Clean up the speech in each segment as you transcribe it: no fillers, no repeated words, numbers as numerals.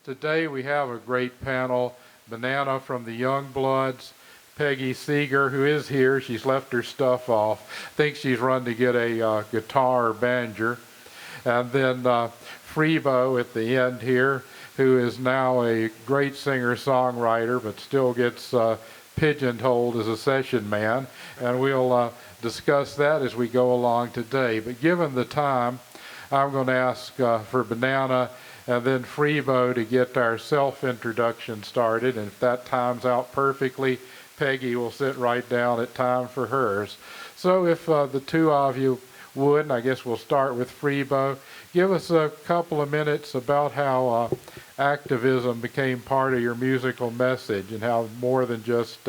Today we have a great panel. Banana from the Youngbloods, Peggy Seeger, who is here. She's left her stuff off. Thinks she's run to get a guitar or banjo. And then Freebo at the end here, who is now a great singer-songwriter, but still gets pigeonholed as a session man. And we'll discuss that as we go along today. But given the time, I'm going to ask for Banana and then Freebo to get our self-introduction started. And if that times out perfectly, Peggy will sit right down at time for hers. So if the two of you would, and I guess we'll start with Freebo, give us a couple of minutes about how activism became part of your musical message and how more than just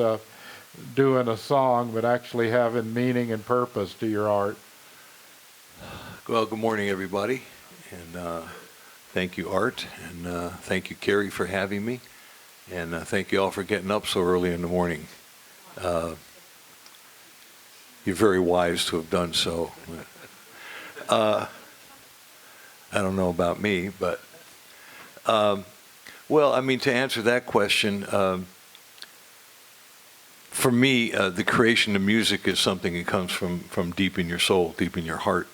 doing a song, but actually having meaning and purpose to your art. Well, good morning, everybody, and thank you, Art, and thank you, Carrie, for having me, and thank you all for getting up so early in the morning. You're very wise to have done so. I don't know about me, but well, I mean, to answer that question, for me, the creation of music is something that comes from deep in your soul, deep in your heart.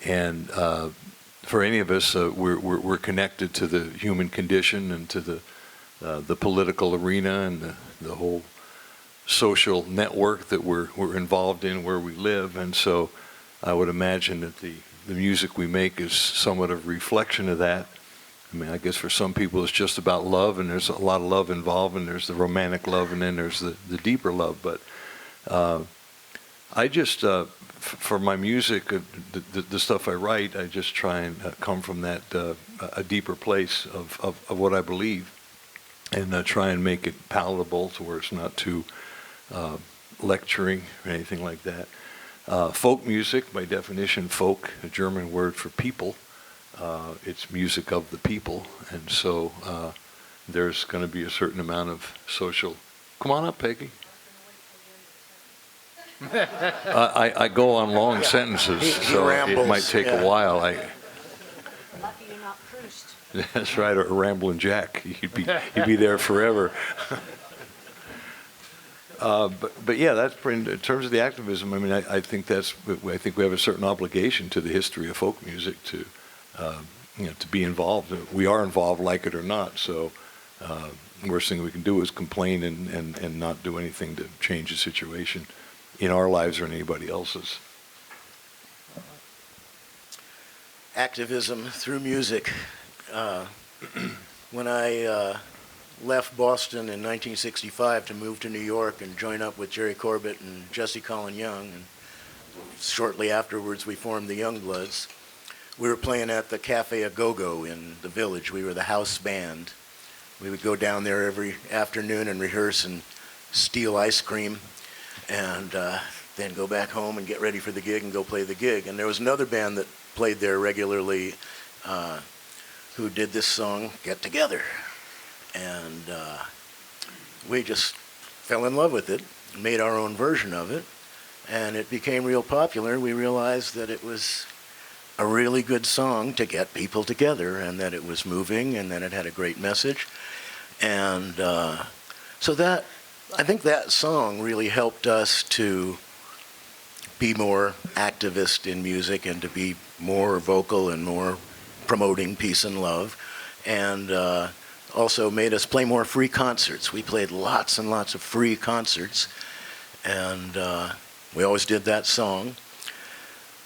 And for any of us, we're connected to the human condition and to the political arena and the whole social network that we're involved in where we live. And so I would imagine that the music we make is somewhat of a reflection of that. I mean, I guess for some people it's just about love, and there's a lot of love involved, and there's the romantic love, and then there's the deeper love. But I just, for my music, the stuff I write, I just try and come from that a deeper place of what I believe, and try and make it palatable to where it's not too lecturing or anything like that. Folk music, by definition, folk, a German word for people, it's music of the people, and so there's going to be a certain amount of social. Come on up, Peggy. I go on long sentences, so it might take a while. Lucky you're not Proust. That's right, or Ramblin' Jack. He'd be there forever. But yeah, that's in terms of the activism. I mean, I think we have a certain obligation to the history of folk music to to be involved. We are involved, like it or not. So the worst thing we can do is complain and not do anything to change the situation in our lives or in anybody else's. Activism through music. When I left Boston in 1965 to move to New York and join up with Jerry Corbett and Jesse Colin Young, and shortly afterwards we formed the Youngbloods. We were playing at the Cafe A Go-Go in the Village. We were the house band. We would go down there every afternoon and rehearse and steal ice cream, and then go back home and get ready for the gig and go play the gig. And there was another band that played there regularly who did this song, Get Together. And we just fell in love with it, made our own version of it, and it became real popular. We realized that it was a really good song to get people together, and that it was moving, and that it had a great message. And so that, I think that song really helped us to be more activist in music and to be more vocal and more promoting peace and love, and also made us play more free concerts. We played lots and lots of free concerts, and we always did that song.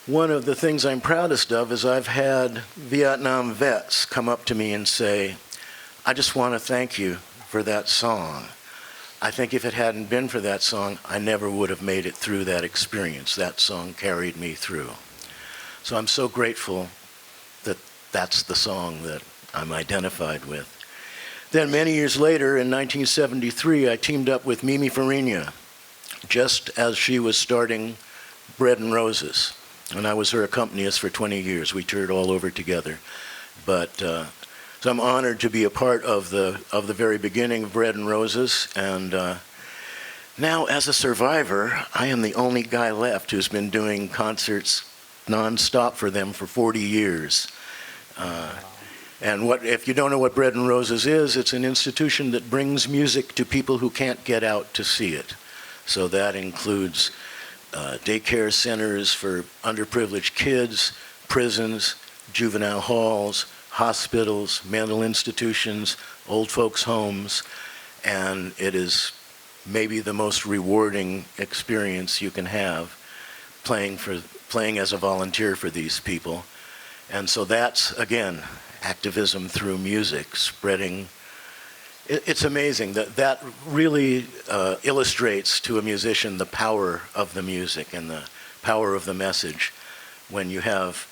One of the things I'm proudest of is I've had Vietnam vets come up to me and say, I just want to thank you for that song. I think if it hadn't been for that song, I never would have made it through that experience. That song carried me through. So I'm so grateful that that's the song that I'm identified with. Then many years later, in 1973, I teamed up with Mimi Farina, just as she was starting Bread and Roses. And I was her accompanist for 20 years. We toured all over together. But so I'm honored to be a part of the very beginning of Bread and Roses. And now, as a survivor, I am the only guy left who's been doing concerts nonstop for them for 40 years. And if you don't know what Bread and Roses is, it's an institution that brings music to people who can't get out to see it. So that includes daycare centers for underprivileged kids, prisons, juvenile halls, hospitals, mental institutions, old folks' homes, and it is maybe the most rewarding experience you can have playing as a volunteer for these people. And so that's, again, activism through music, spreading. It's amazing that really illustrates to a musician the power of the music and the power of the message when you have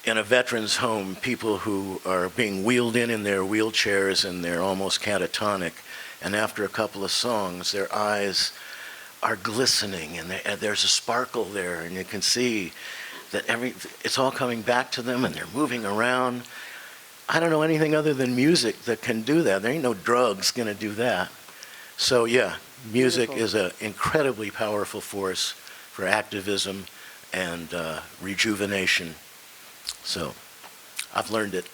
in a veterans home people who are being wheeled in their wheelchairs and they're almost catatonic, and after a couple of songs their eyes are glistening and there's a sparkle there, and you can see that it's all coming back to them and they're moving around. I don't know anything other than music that can do that. There ain't no drugs going to do that. So yeah, music is an incredibly powerful force for activism and rejuvenation. So I've learned it.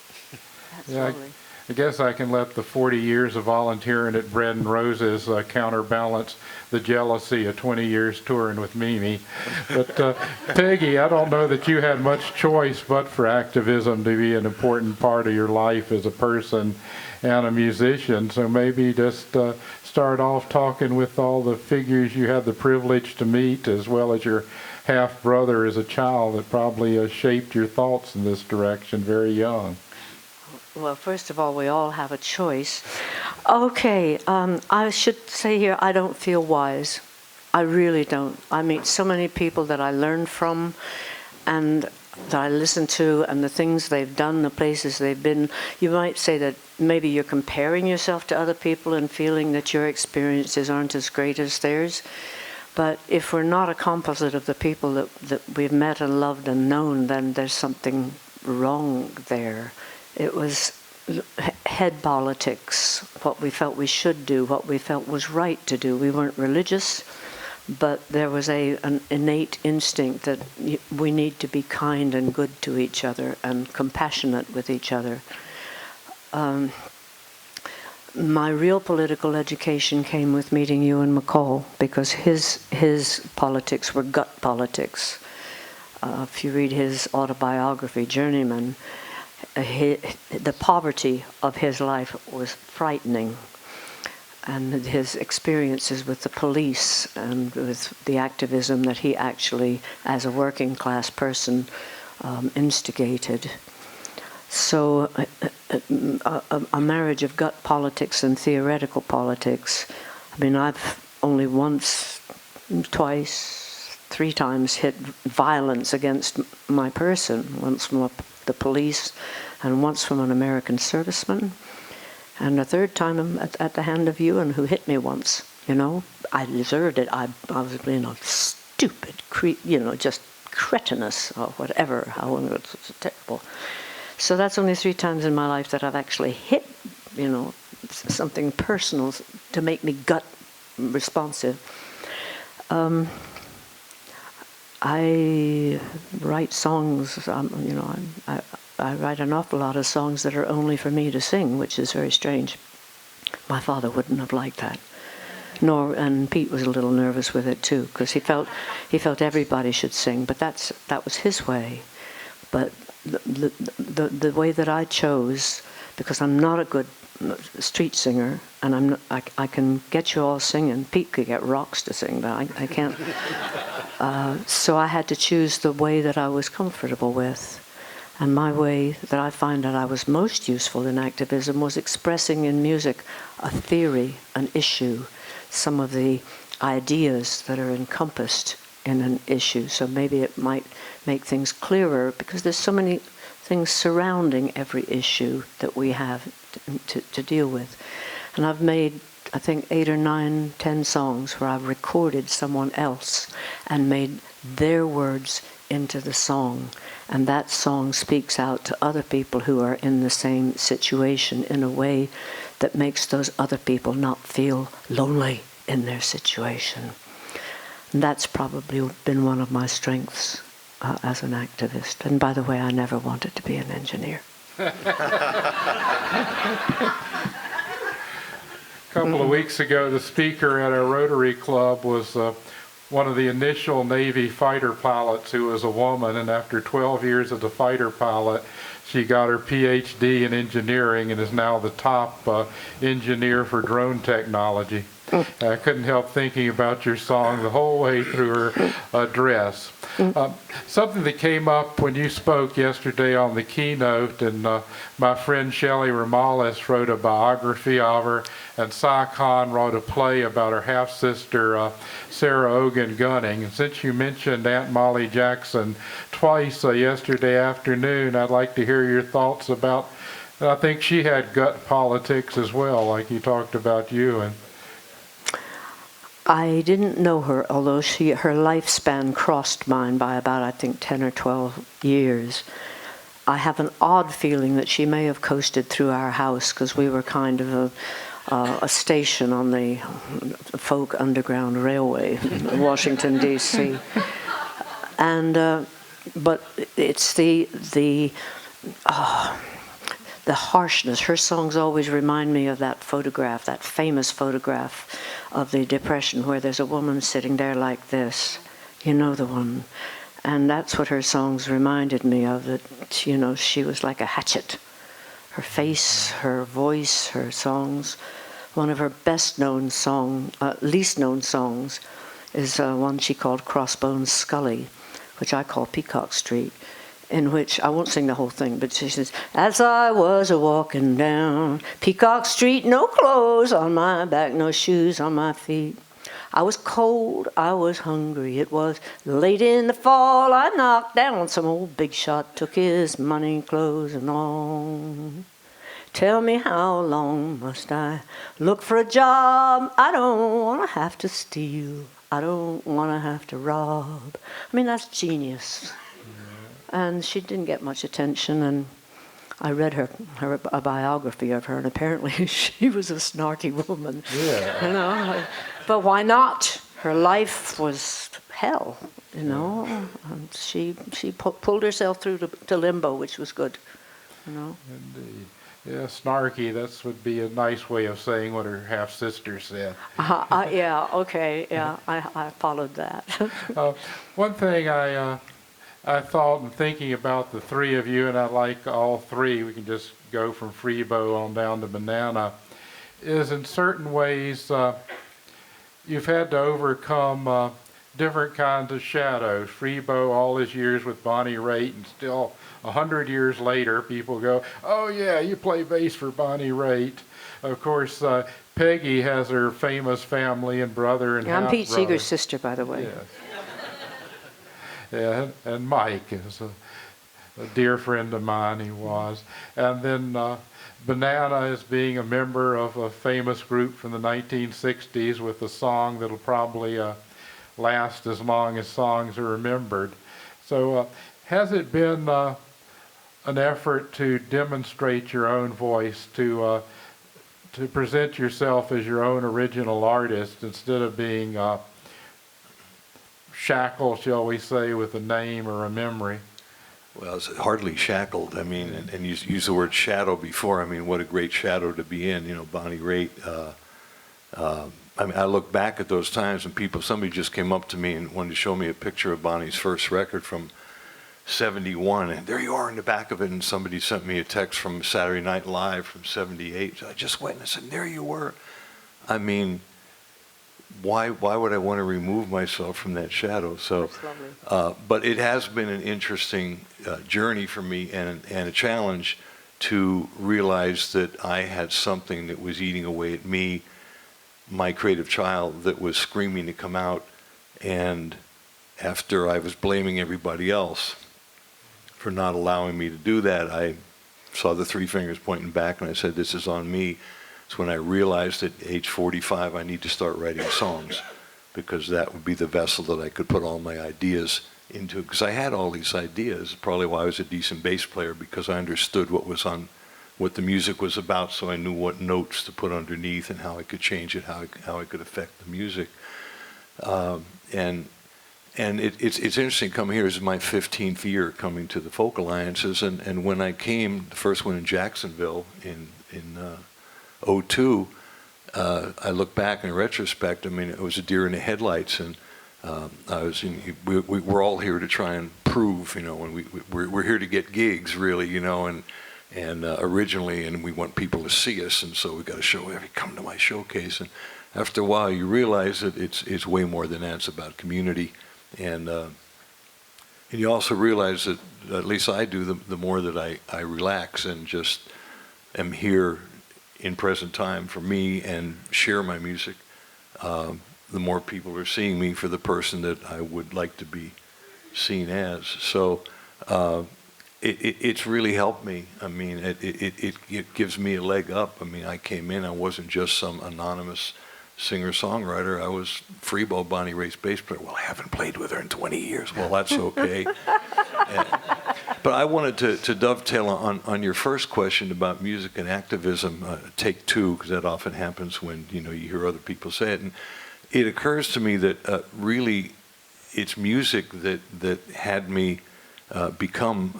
That's Yeah, lovely. I guess I can let the 40 years of volunteering at Bread and Roses counterbalance the jealousy of 20 years touring with Mimi. But Peggy, I don't know that you had much choice but for activism to be an important part of your life as a person and a musician. So maybe just start off talking with all the figures you had the privilege to meet, as well as your half-brother as a child, that probably shaped your thoughts in this direction very young. Well, first of all, we all have a choice. Okay, I should say here, I don't feel wise. I really don't. I meet so many people that I learn from and that I listen to, and the things they've done, the places they've been. You might say that maybe you're comparing yourself to other people and feeling that your experiences aren't as great as theirs. But if we're not a composite of the people that we've met and loved and known, then there's something wrong there. It was head politics, what we felt we should do, what we felt was right to do. We weren't religious, but there was an innate instinct that we need to be kind and good to each other and compassionate with each other. My real political education came with meeting Ewan McCall, because his politics were gut politics. If you read his autobiography, Journeyman, the poverty of his life was frightening, and his experiences with the police and with the activism that he actually, as a working class person, instigated. So a marriage of gut politics and theoretical politics. I mean, I've only once, twice, 3 times hit violence against my person, once from the police and once from an American serviceman, and a 3rd time at the hand of Ewan, who hit me once. You know, I deserved it. I was being a stupid, just cretinous or whatever. It's terrible. So that's only 3 times in my life that I've actually hit, something personal to make me gut responsive. I write songs, I write an awful lot of songs that are only for me to sing, which is very strange. My father wouldn't have liked that. And Pete was a little nervous with it too, because he felt everybody should sing, but that was his way. But the way that I chose, because I'm not a good street singer, and I can get you all singing. Pete could get rocks to sing, but I can't. So I had to choose the way that I was comfortable with. And my way that I find that I was most useful in activism was expressing in music a theory, an issue, some of the ideas that are encompassed in an issue. So maybe it might make things clearer, because there's so many things surrounding every issue that we have to deal with. And I've made, I think, 8 or 9, 10 songs where I've recorded someone else and made their words into the song. And that song speaks out to other people who are in the same situation in a way that makes those other people not feel lonely in their situation. And that's probably been one of my strengths as an activist. And by the way, I never wanted to be an engineer. A couple of weeks ago, the speaker at our Rotary Club was one of the initial Navy fighter pilots who was a woman, and after 12 years as a fighter pilot, she got her PhD in engineering and is now the top engineer for drone technology. I couldn't help thinking about your song the whole way through her address. Something that came up when you spoke yesterday on the keynote, and my friend Shelley Ramales wrote a biography of her, and Cy Khan wrote a play about her half-sister Sarah Ogan Gunning. And since you mentioned Aunt Molly Jackson twice yesterday afternoon, I'd like to hear your thoughts about, I think she had gut politics as well, like you talked about you. And I didn't know her, although her lifespan crossed mine by about, I think, 10 or 12 years. I have an odd feeling that she may have coasted through our house because we were kind of a station on the Folk Underground Railway in Washington, D.C. And but it's the harshness. Her songs always remind me of that photograph, that famous photograph of the Depression where there's a woman sitting there like this. You know the one. And that's what her songs reminded me of, that, you know, she was like a hatchet. Her face, her voice, her songs. One of her best-known least-known songs is one she called Crossbones Scully, which I call Peacock Street, in which, I won't sing the whole thing, but she says, as I was a-walking down Peacock Street, no clothes on my back, no shoes on my feet. I was cold, I was hungry, it was late in the fall. I knocked down some old big shot, took his money, clothes, and all. Tell me, how long must I look for a job? I don't want to have to steal. I don't want to have to rob. I mean, that's genius. And she didn't get much attention, and I read a biography of her, and apparently she was a snarky woman. yeah. You know, but why not? Her life was hell, you know. And she pulled herself through to limbo, which was good, you know. Indeed. Yeah, snarky, that would be a nice way of saying what her half-sister said. Yeah, okay, yeah, I followed that. One thing I thought in thinking about the three of you, and I like all three, we can just go from Freebo on down to Banana, is in certain ways you've had to overcome different kinds of shadows. Freebo, all his years with Bonnie Raitt, and still 100 years later, people go, oh yeah, you play bass for Bonnie Raitt. Of course, Peggy has her famous family and brother and Yeah, I'm Pete half-brother. Seeger's sister, by the way. Yes. Yeah, and Mike is a dear friend of mine, he was. And then Banana is being a member of a famous group from the 1960s with a song that'll probably last as long as songs are remembered. So has it been an effort to demonstrate your own voice, to present yourself as your own original artist instead of being shackled, shall we say, with a name or a memory? Well, it's hardly shackled. I mean, and you use the word shadow before. I mean, what a great shadow to be in. You know, Bonnie Raitt. I mean, I look back at those times, and somebody just came up to me and wanted to show me a picture of Bonnie's first record from '71, and there you are in the back of it. And somebody sent me a text from Saturday Night Live from '78. So I just went and I said, there you were. I mean, why would I want to remove myself from that shadow? So, but it has been an interesting journey for me and a challenge to realize that I had something that was eating away at me, my creative child, that was screaming to come out. And after I was blaming everybody else for not allowing me to do that, I saw the three fingers pointing back and I said, this is on me. It's when I realized at age 45 I need to start writing songs, because that would be the vessel that I could put all my ideas into. Because I had all these ideas, probably why I was a decent bass player, because I understood what the music was about, so I knew what notes to put underneath and how I could change it, how I could affect the music. And it's interesting coming here. This is my 15th year coming to the Folk Alliances, and when I came, the first one in Jacksonville in '02, I look back in retrospect. I mean, it was a deer in the headlights, and we're all here to try and prove, and we're here to get gigs, really, and originally, and we want people to see us, and so we got to show every come to my showcase, and after a while, you realize that it's way more than that. It's about community, and you also realize that, at least I do, the more that I relax and just am here in present time for me and share my music, the more people are seeing me for the person that I would like to be seen as. So it's really helped me. I mean, it gives me a leg up. I mean, I came in, I wasn't just some anonymous singer-songwriter. I was Freebo, Bonnie Raitt's bass player. Well, I haven't played with her in 20 years. Well, that's okay. But I wanted to dovetail on your first question about music and activism, take two, because that often happens when you hear other people say it. And it occurs to me that really it's music that had me become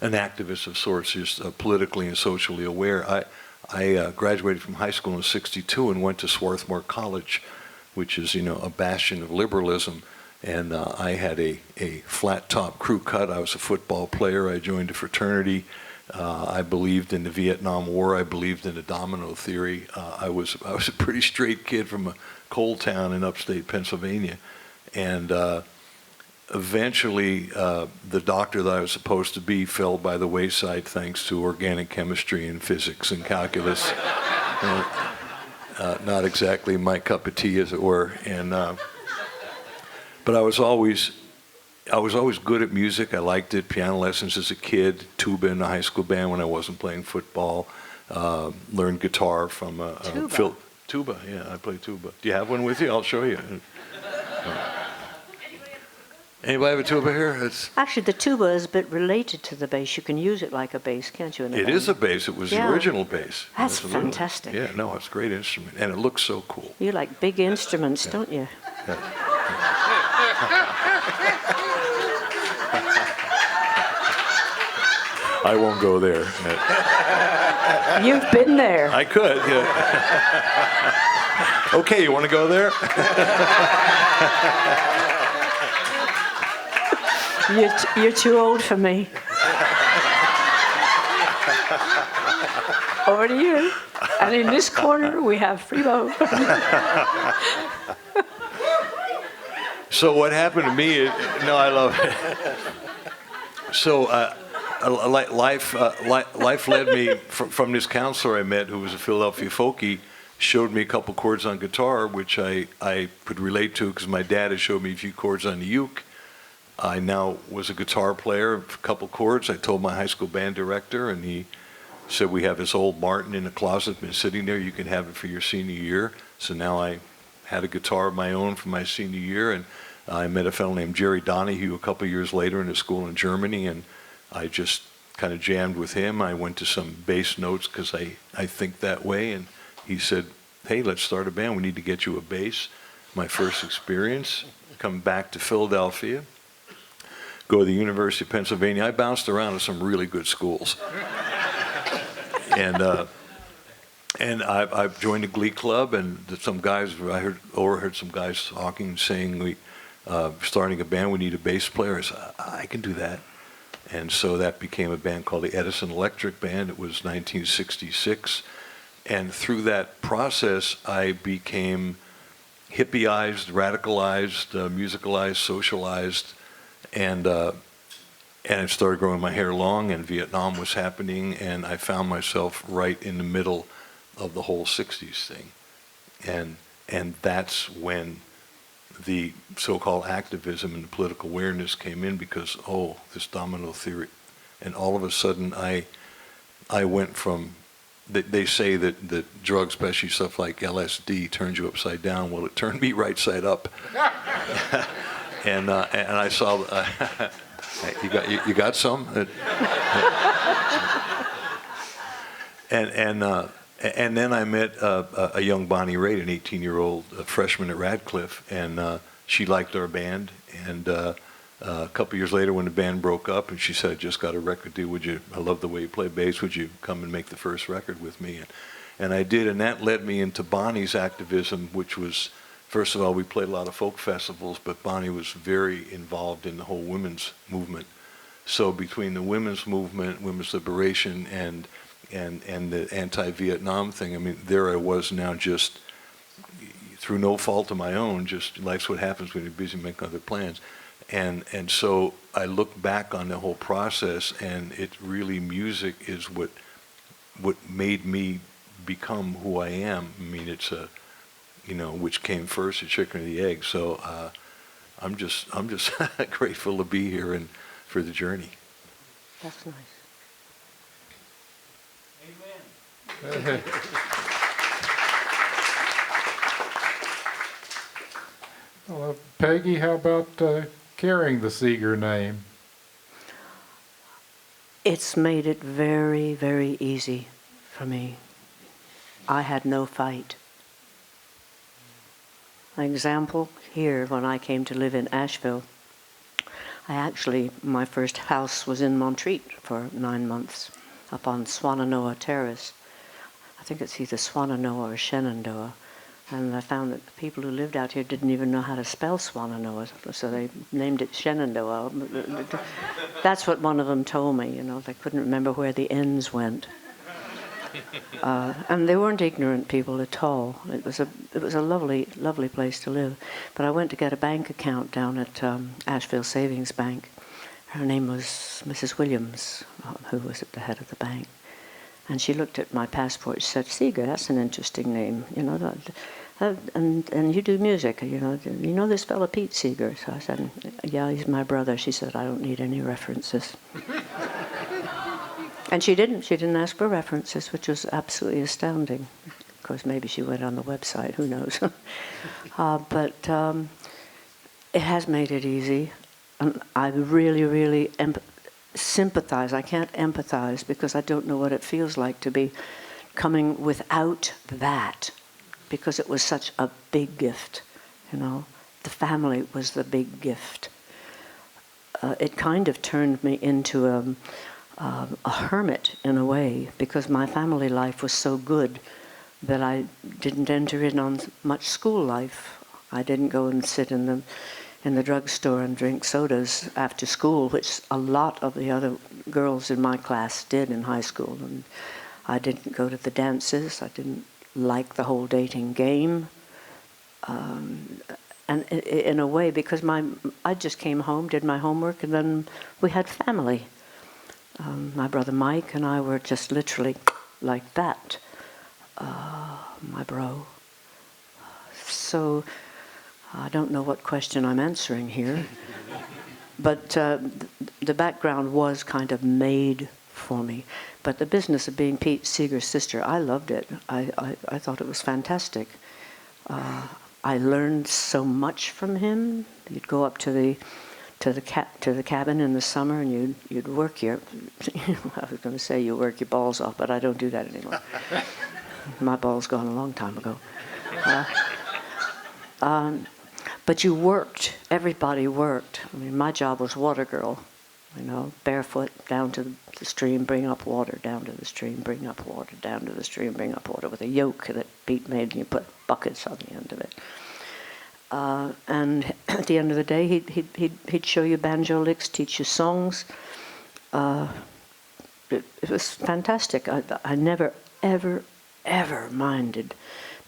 an activist of sorts, just politically and socially aware. I graduated from high school in '62 and went to Swarthmore College, which is, a bastion of liberalism. And I had a flat top crew cut. I was a football player. I joined a fraternity. I believed in the Vietnam War. I believed in the domino theory. I was a pretty straight kid from a coal town in upstate Pennsylvania. And eventually, the doctor that I was supposed to be fell by the wayside thanks to organic chemistry and physics and calculus. Not exactly my cup of tea, as it were. And but I was always good at music. I liked it. Piano lessons as a kid, tuba in the high school band when I wasn't playing football. Learned guitar from Tuba. Tuba, yeah, I play tuba. Do you have one with you? I'll show you. Anybody have a tuba here? Actually, the tuba is a bit related to the bass. You can use it like a bass, can't you? It is a bass. It was the original bass. That's Absolutely. fantastic. Yeah, no, it's a great instrument, and it looks so cool. You like big instruments, don't you? Yeah. I won't go there. You've been there. I could, yeah. Okay, you want to go there? You're too old for me. Over to you. And in this corner, we have Freebo. So what happened to me, I love it. So life led me from this counselor I met, who was a Philadelphia folkie, showed me a couple chords on guitar, which I could relate to because my dad had showed me a few chords on the uke. I now was a guitar player, a couple chords. I told my high school band director, and he said, we have this old Martin in the closet, been sitting there, you can have it for your senior year. So now I had a guitar of my own for my senior year, and I met a fellow named Jerry Donahue a couple years later in a school in Germany, and I just kind of jammed with him. I went to some bass notes because I think that way, and he said, hey, let's start a band. We need to get you a bass. My first experience, come back to Philadelphia, go to the University of Pennsylvania. I bounced around to some really good schools. And I joined a glee club, and some guys, overheard some guys talking, saying, starting a band, we need a bass player. I said, I can do that. And so that became a band called the Edison Electric Band. It was 1966. And through that process, I became hippieized, radicalized, musicalized, socialized, and I started growing my hair long, and Vietnam was happening, and I found myself right in the middle of the whole 60s thing. And that's when the so-called activism and the political awareness came in, because, this domino theory. And all of a sudden, I went from, they say that drugs, especially stuff like LSD, turns you upside down. Well, it turned me right side up. And I saw, you got some? And then I met a young Bonnie Raitt, an 18-year-old freshman at Radcliffe, and she liked our band, and a couple years later when the band broke up, and she said, "I just got a record deal. I love the way you play bass. Would you come and make the first record with me?" And I did, and that led me into Bonnie's activism, which was, first of all, we played a lot of folk festivals, but Bonnie was very involved in the whole women's movement. So between the women's movement, women's liberation, and the anti-Vietnam thing, I mean, there I was now, just through no fault of my own, just life's what happens when you're busy making other plans. And so I look back on the whole process, and it really, music is what made me become who I am. I mean, it's which came first, the chicken or the egg. So I'm just grateful to be here and for the journey. That's nice. Amen. Well, Peggy, how about carrying the Seeger name? It's made it very, very easy for me. I had no fight. An example here, when I came to live in Asheville, my first house was in Montreat for 9 months, up on Swannanoa Terrace. I think it's either Swannanoa or Shenandoah. And I found that the people who lived out here didn't even know how to spell Swannanoa, so they named it Shenandoah. That's what one of them told me, they couldn't remember where the N's went. And they weren't ignorant people at all. It was a lovely, lovely place to live. But I went to get a bank account down at Asheville Savings Bank. Her name was Mrs. Williams, who was at the head of the bank. And she looked at my passport. She said, "Seeger, that's an interesting name, and you do music, you know this fellow Pete Seeger?" So I said, "Yeah, he's my brother." She said, "I don't need any references." And she didn't ask for references, which was absolutely astounding. Of course, maybe she went on the website, who knows. But it has made it easy. And I really, really sympathize. I can't empathize because I don't know what it feels like to be coming without that, because it was such a big gift, The family was the big gift. It kind of turned me into a hermit in a way, because my family life was so good that I didn't enter in on much school life. I didn't go and sit in the drugstore and drink sodas after school, which a lot of the other girls in my class did in high school. And I didn't go to the dances. I didn't like the whole dating game. And in a way, because I just came home, did my homework, and then we had family. My brother Mike and I were just literally like that, my bro. So I don't know what question I'm answering here, but the background was kind of made for me. But the business of being Pete Seeger's sister, I loved it. I thought it was fantastic. I learned so much from him. You'd go up to the cabin in the summer, and you'd work your. I was going to say you work your balls off, but I don't do that anymore. My ball's gone a long time ago. But you worked. Everybody worked. I mean, my job was water girl. Barefoot down to the stream, bring up water, down to the stream, bring up water, down to the stream, bring up water, with a yoke that Pete made, and you put buckets on the end of it. And at the end of the day, he'd show you banjo licks, teach you songs. It was fantastic. I never, ever, ever minded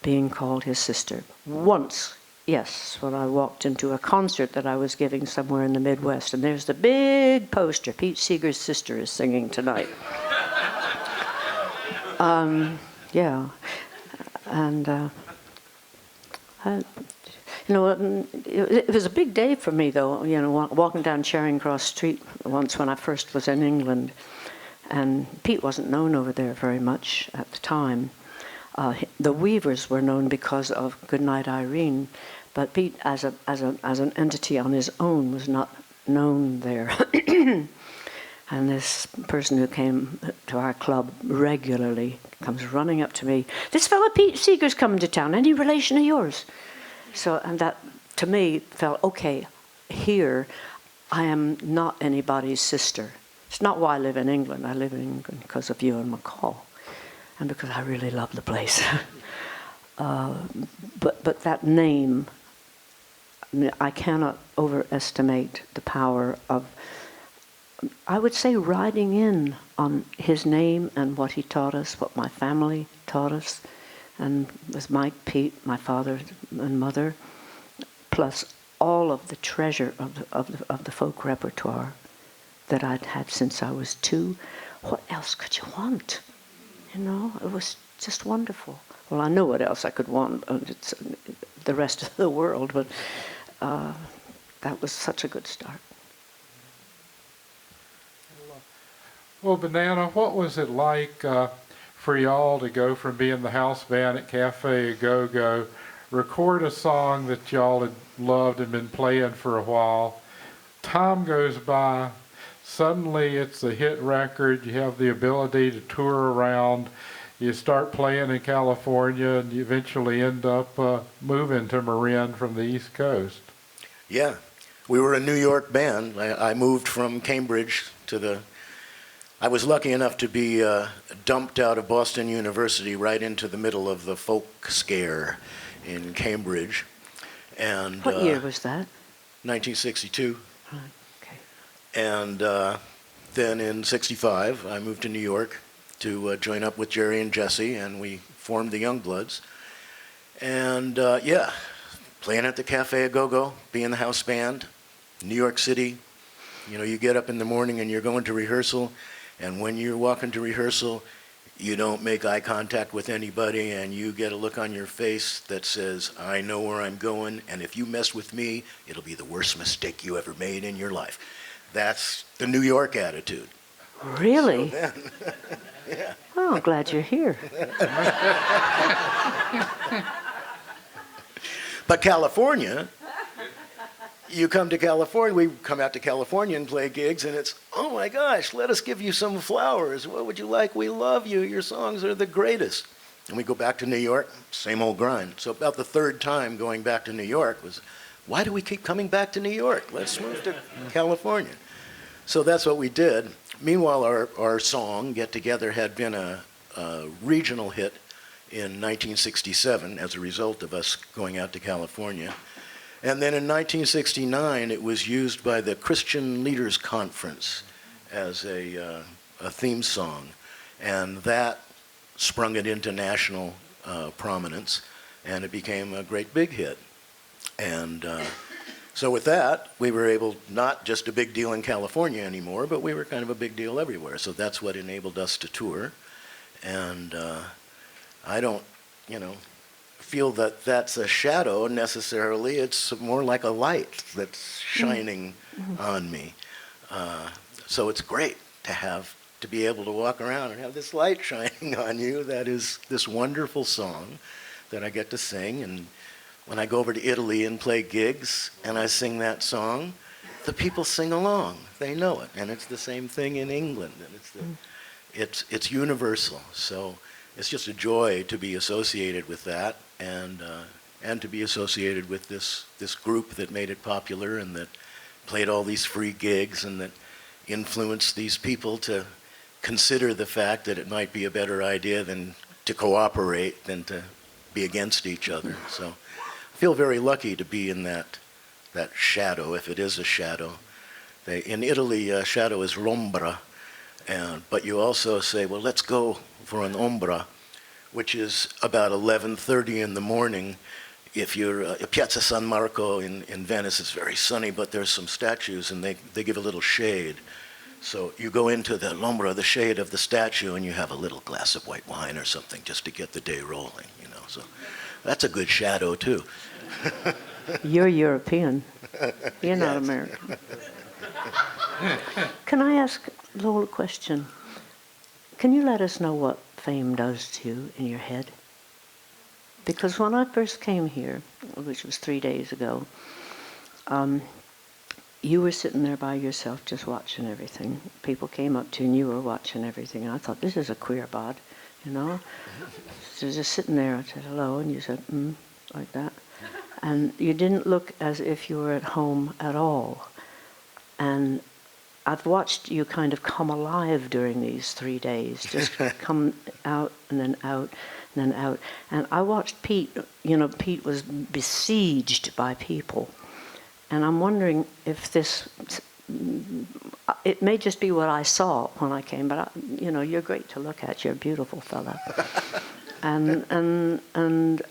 being called his sister. Once, yes, when I walked into a concert that I was giving somewhere in the Midwest, and there's the big poster, Pete Seeger's sister is singing tonight. Yeah. And it was a big day for me, though, walking down Charing Cross Street once when I first was in England. And Pete wasn't known over there very much at the time. The Weavers were known because of Goodnight Irene, but Pete, as an entity on his own, was not known there. And this person who came to our club regularly comes running up to me. "This fellow Pete Seeger's coming to town. Any relation of yours?" So, and that to me, felt, okay, here I am not anybody's sister. It's not why I live in England. I live in England because of you and McCall, and because I really love the place. But that name, I cannot overestimate the power of, I would say, riding in on his name and what he taught us, what my family taught us, and with Mike, Pete, my father and mother, plus all of the treasure of the folk repertoire that I'd had since I was 2. What else could you want? You know, it was just wonderful. Well, I know what else I could want. It's the rest of the world, but that was such a good start. Well, Banana, what was it like for y'all to go from being the house band at Cafe Go-Go, record a song that y'all had loved and been playing for a while? Time goes by, suddenly it's a hit record, you have the ability to tour around, you start playing in California, and you eventually end up moving to Marin from the East Coast. Yeah, we were a New York band. I moved from Cambridge to I was lucky enough to be dumped out of Boston University right into the middle of the folk scare in Cambridge. And What year was that? 1962. Right, okay. And then in 65, I moved to New York to join up with Jerry and Jesse, and we formed the Youngbloods. And yeah, playing at the Cafe A Go-Go, being the house band, New York City. You know, you get up in the morning and you're going to rehearsal, and when you're walking to rehearsal, you don't make eye contact with anybody, and you get a look on your face that says, I know where I'm going, and if you mess with me, it'll be the worst mistake you ever made in your life. That's the New York attitude. Really? So then, yeah. Oh, I'm glad you're here. But California, you come to California, we come out to California and play gigs, and it's, oh my gosh, let us give you some flowers. What would you like? We love you. Your songs are the greatest. And we go back to New York, same old grind. So about the third time going back to New York was, why do we keep coming back to New York? Let's move to California. So that's what we did. Meanwhile, our song, Get Together, had been a regional hit in 1967 as a result of us going out to California. And then in 1969, it was used by the Christian Leaders Conference as a theme song. And that sprung it into national prominence, and it became a great big hit. And so with that, we were able, not just a big deal in California anymore, but we were kind of a big deal everywhere. So that's what enabled us to tour. And I don't, feel that that's a shadow necessarily. It's more like a light that's shining on me. So it's great to be able to walk around and have this light shining on you. That is this wonderful song that I get to sing. And when I go over to Italy and play gigs and I sing that song, the people sing along. They know it. And it's the same thing in England. And it's universal. So it's just a joy to be associated with that, and to be associated with this group that made it popular and that played all these free gigs and that influenced these people to consider the fact that it might be a better idea than to cooperate than to be against each other. So I feel very lucky to be in that shadow, if it is a shadow. In Italy, shadow is l'ombra, but you also say, well, let's go for an ombra, which is about 11:30 in the morning. If you're Piazza San Marco in Venice, it's very sunny, but there's some statues, and they give a little shade. So you go into the l'ombra, the shade of the statue, and you have a little glass of white wine or something just to get the day rolling, So that's a good shadow, too. You're European. You're not Yes. American. Can I ask Lowell a question? Can you let us know what fame does to you in your head? Because when I first came here, which was 3 days ago, you were sitting there by yourself just watching everything. People came up to you and you were watching everything. And I thought, this is a queer bod, So just sitting there, I said hello, and you said, like that. and you didn't look as if you were at home at all. And I've watched you kind of come alive during these 3 days, just come out and then out and then out. And I watched Pete, Pete was besieged by people. And I'm wondering if this, it may just be what I saw when I came, but you're great to look at. You're a beautiful fella. and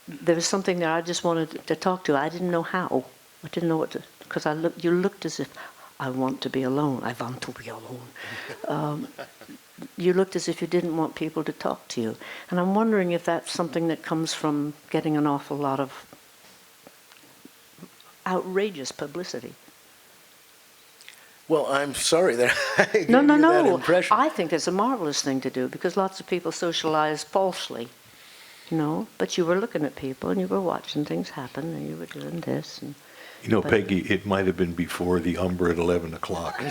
there was something there I just wanted to talk to. I didn't know how. I didn't know what to, because you looked as if, I want to be alone. I want to be alone. You looked as if you didn't want people to talk to you. And I'm wondering if that's something that comes from getting an awful lot of outrageous publicity. Well, I'm sorry that I gave No. you that impression. I think it's a marvelous thing to do because lots of people socialize falsely, But you were looking at people and you were watching things happen and you were doing this. And Peggy, it might have been before the Umbra at 11 o'clock.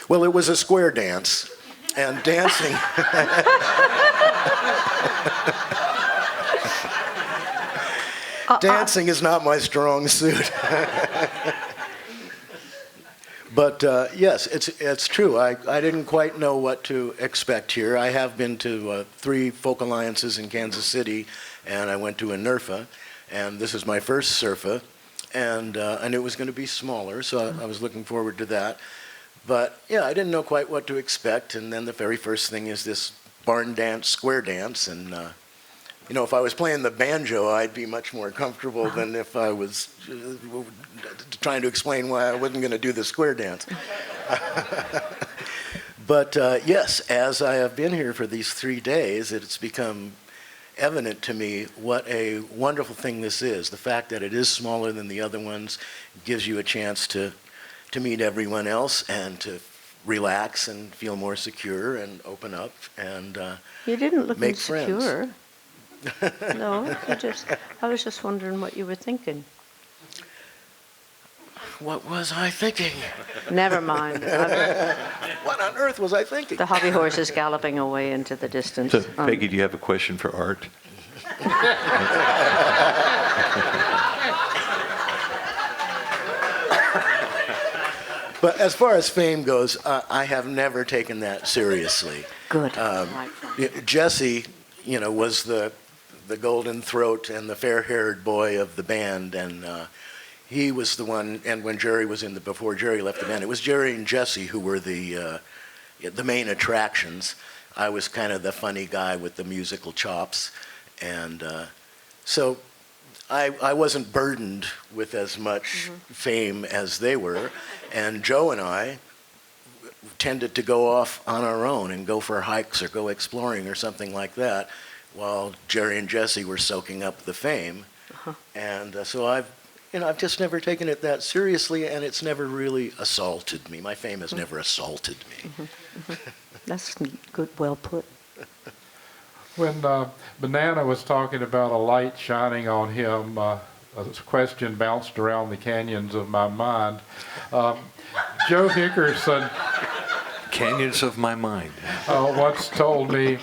Well, it was a square dance, and dancing. Dancing is not my strong suit. But yes, it's true. I didn't quite know what to expect here. I have been to 3 folk alliances in Kansas City, and I went to a NERFA, and this is my first SERFA, and it was going to be smaller, so I was looking forward to that. But yeah, I didn't know quite what to expect, and then the very first thing is this barn dance, square dance, and if I was playing the banjo, I'd be much more comfortable than if I was trying to explain why I wasn't going to do the square dance. But yes, as I have been here for these 3 days, it's become evident to me what a wonderful thing this is. The fact that it is smaller than the other ones gives you a chance to meet everyone else and to relax and feel more secure and open up and you didn't look make insecure. friends. No, I was just wondering what you were thinking. What was I thinking? Never mind. What on earth was I thinking? The hobby horse is galloping away into the distance. So, Peggy, do you have a question for Art? But as far as fame goes, I have never taken that seriously. Good. Jesse, was the golden throat and the fair-haired boy of the band, and he was the one. And when Jerry was before Jerry left the band, it was Jerry and Jesse who were the main attractions. I was kind of the funny guy with the musical chops, and so I wasn't burdened with as much fame as they were, and Joe and I tended to go off on our own and go for hikes or go exploring or something like that, while Jerry and Jesse were soaking up the fame. And so I've just never taken it that seriously, and it's never really assaulted me. My fame has never assaulted me. That's good, well put. When Banana was talking about a light shining on him, a question bounced around the canyons of my mind. Joe Hickerson Canyons of my mind. once told me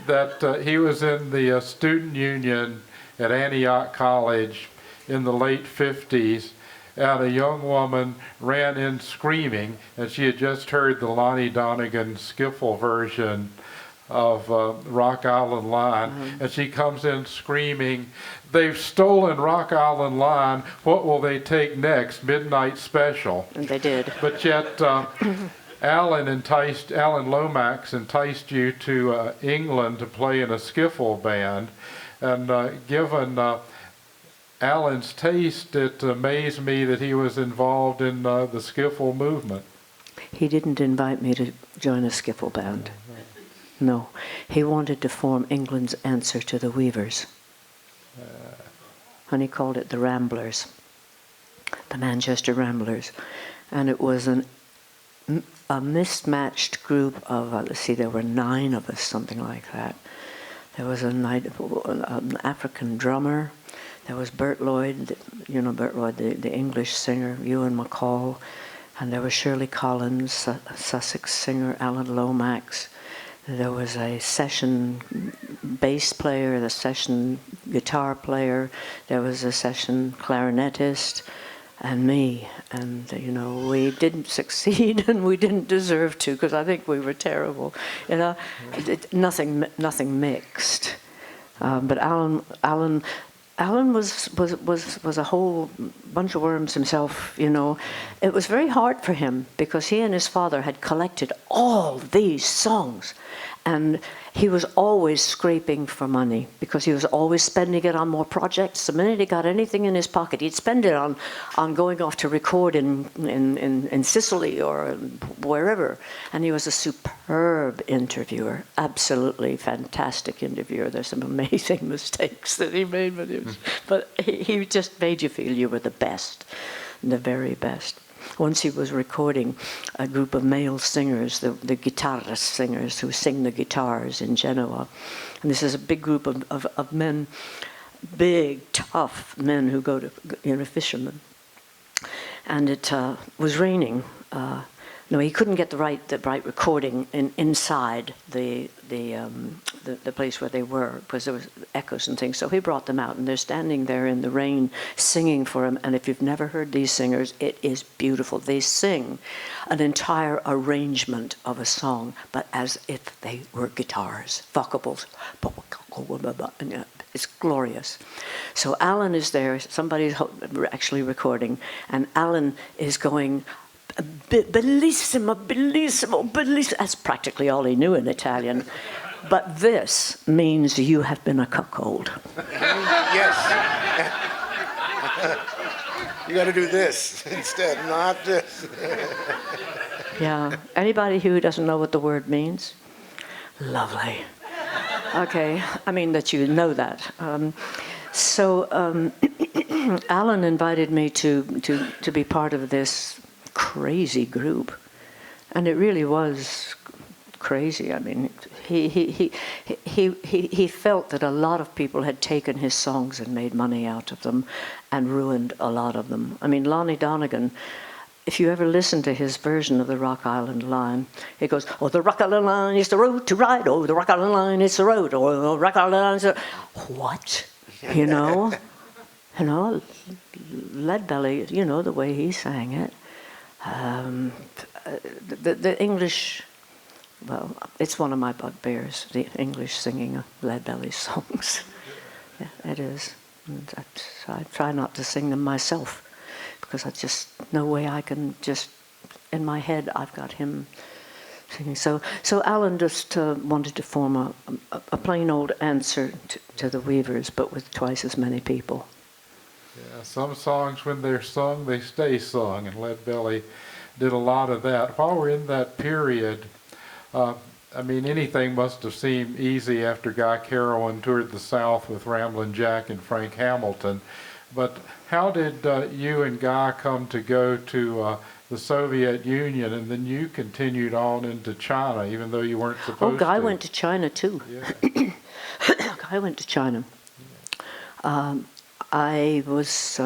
that he was in the student union at Antioch College in the late 50s, and a young woman ran in screaming, and she had just heard the Lonnie Donegan skiffle version of Rock Island Line, and she comes in screaming, "They've stolen Rock Island Line, what will they take next? Midnight Special." And they did. But yet Alan Lomax enticed you to England to play in a skiffle band, and given Alan's taste, it amazed me that he was involved in the skiffle movement. He didn't invite me to join a skiffle band. No, he wanted to form England's answer to the Weavers. And he called it the Ramblers, the Manchester Ramblers. And it was a mismatched group of, there were 9 of us, something like that. There was an African drummer. There was Bert Lloyd, Bert Lloyd, the English singer, Ewan McCall. And there was Shirley Collins, Sussex singer, Alan Lomax. There was a session bass player, the session guitar player, there was a session clarinetist, and me. And, you know, we didn't succeed and we didn't deserve to, because I think we were terrible. You know, nothing mixed. But Alan was a whole bunch of worms himself, you know. It was very hard for him because he and his father had collected all these songs, and he was always scraping for money because he was always spending it on more projects. The minute he got anything in his pocket, he'd spend it on going off to record in Sicily or wherever. And he was a superb interviewer, absolutely fantastic interviewer. There's some amazing mistakes that he made, but he just made you feel you were the best, the very best. Once he was recording a group of male singers, the guitarist singers who sing the guitars in Genoa. And this is a big group of men, big, tough men who go to, you know, fishermen. And it was raining. No, he couldn't get the right recording inside the place where they were because there was echoes and things. So he brought them out, and they're standing there in the rain singing for him. And if you've never heard these singers, it is beautiful. They sing an entire arrangement of a song, but as if they were guitars, vocables. It's glorious. So Alan is there. Somebody's actually recording, and Alan is going, bellissimo, bellissimo, bellissimo. That's practically all he knew in Italian. But this means you have been a cuckold. Yes. You got to do this instead, not this. Yeah. Anybody who doesn't know what the word means? Lovely. Okay. I mean that you know that. Alan invited me to be part of this crazy group, and it really was crazy. I mean, he felt that a lot of people had taken his songs and made money out of them and ruined a lot of them. I mean, Lonnie Donegan, if you ever listen to his version of the Rock Island Line, it goes, oh, the Rock Island Line is the road to ride, oh, the Rock Island Line is the road, oh, the Rock Island Line is the... What? You know? You know, Leadbelly, you know, the way he sang it. The English, well, it's one of my bugbears, the English singing of Leadbelly songs. Yeah, it is. And I try not to sing them myself because I just, no way I can just, in my head, I've got him singing. So Alan just wanted to form a plain old answer to the Weavers, but with twice as many people. Yeah, some songs, when they're sung, they stay sung, and Leadbelly did a lot of that. While we're in that period, I mean, anything must have seemed easy after Guy Carrowan toured the South with Ramblin' Jack and Frank Hamilton. But how did you and Guy come to go to the Soviet Union, and then you continued on into China, even though you weren't supposed to? Oh, Guy went to China, too. Yeah. Guy went to China. I was,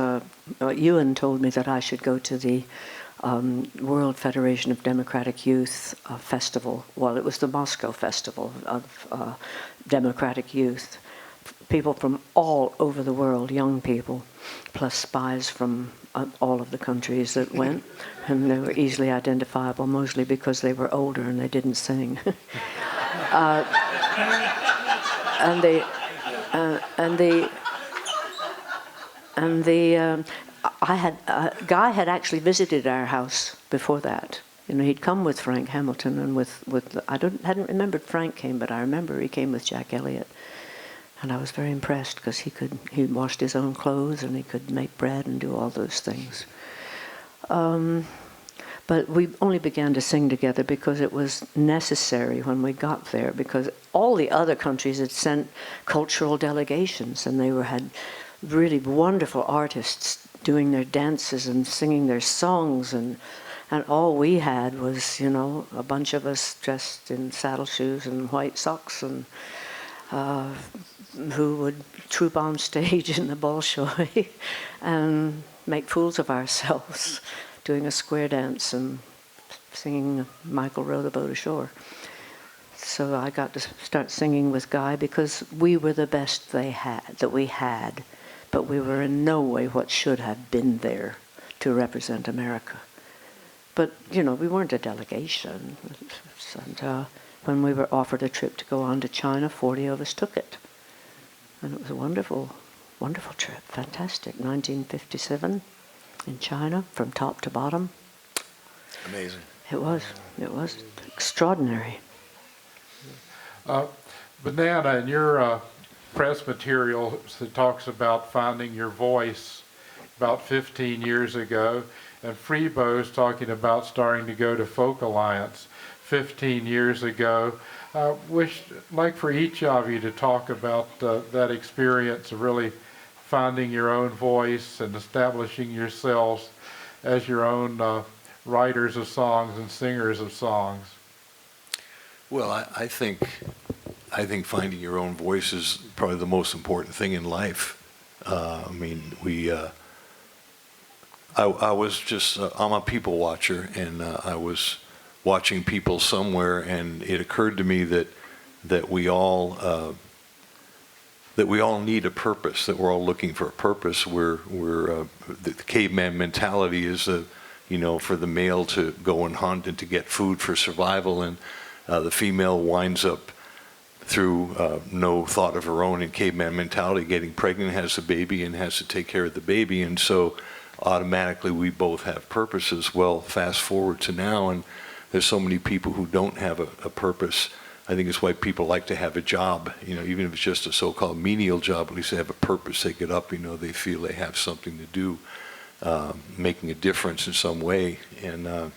Ewan told me that I should go to the World Federation of Democratic Youth festival. Well, it was the Moscow Festival of Democratic Youth. People from all over the world, young people, plus spies from all of the countries that went. And they were easily identifiable, mostly because they were older and they didn't sing. Guy had actually visited our house before that. You know, he'd come with Frank Hamilton and with hadn't remembered Frank came, but I remember he came with Jack Elliott, and I was very impressed because he washed his own clothes and he could make bread and do all those things. But we only began to sing together because it was necessary when we got there, because all the other countries had sent cultural delegations, and they had really wonderful artists doing their dances and singing their songs, and all we had was, you know, a bunch of us dressed in saddle shoes and white socks, and who would troop on stage in the Bolshoi and make fools of ourselves, doing a square dance and singing Michael Row the Boat Ashore. So I got to start singing with Guy because we were the best that we had, but we were in no way what should have been there to represent America. But, we weren't a delegation. And when we were offered a trip to go on to China, 40 of us took it. And it was a wonderful, wonderful trip, fantastic. 1957 in China, from top to bottom. Amazing. It was extraordinary. Banana, in your press material, it talks about finding your voice about 15 years ago, and Freebo's talking about starting to go to Folk Alliance 15 years ago. Like for each of you to talk about that experience of really finding your own voice and establishing yourselves as your own writers of songs and singers of songs. Well, I think finding your own voice is probably the most important thing in life. I was just, I'm a people watcher, and I was watching people somewhere, and it occurred to me that we all need a purpose, that we're all looking for a purpose. The caveman mentality is for the male to go and hunt and to get food for survival, and the female winds up through no thought of her own in caveman mentality, getting pregnant, has a baby, and has to take care of the baby, and so automatically we both have purposes. Well, fast forward to now, and there's so many people who don't have a purpose. I think it's why people like to have a job, even if it's just a so-called menial job, at least they have a purpose. They get up, they feel they have something to do, making a difference in some way. And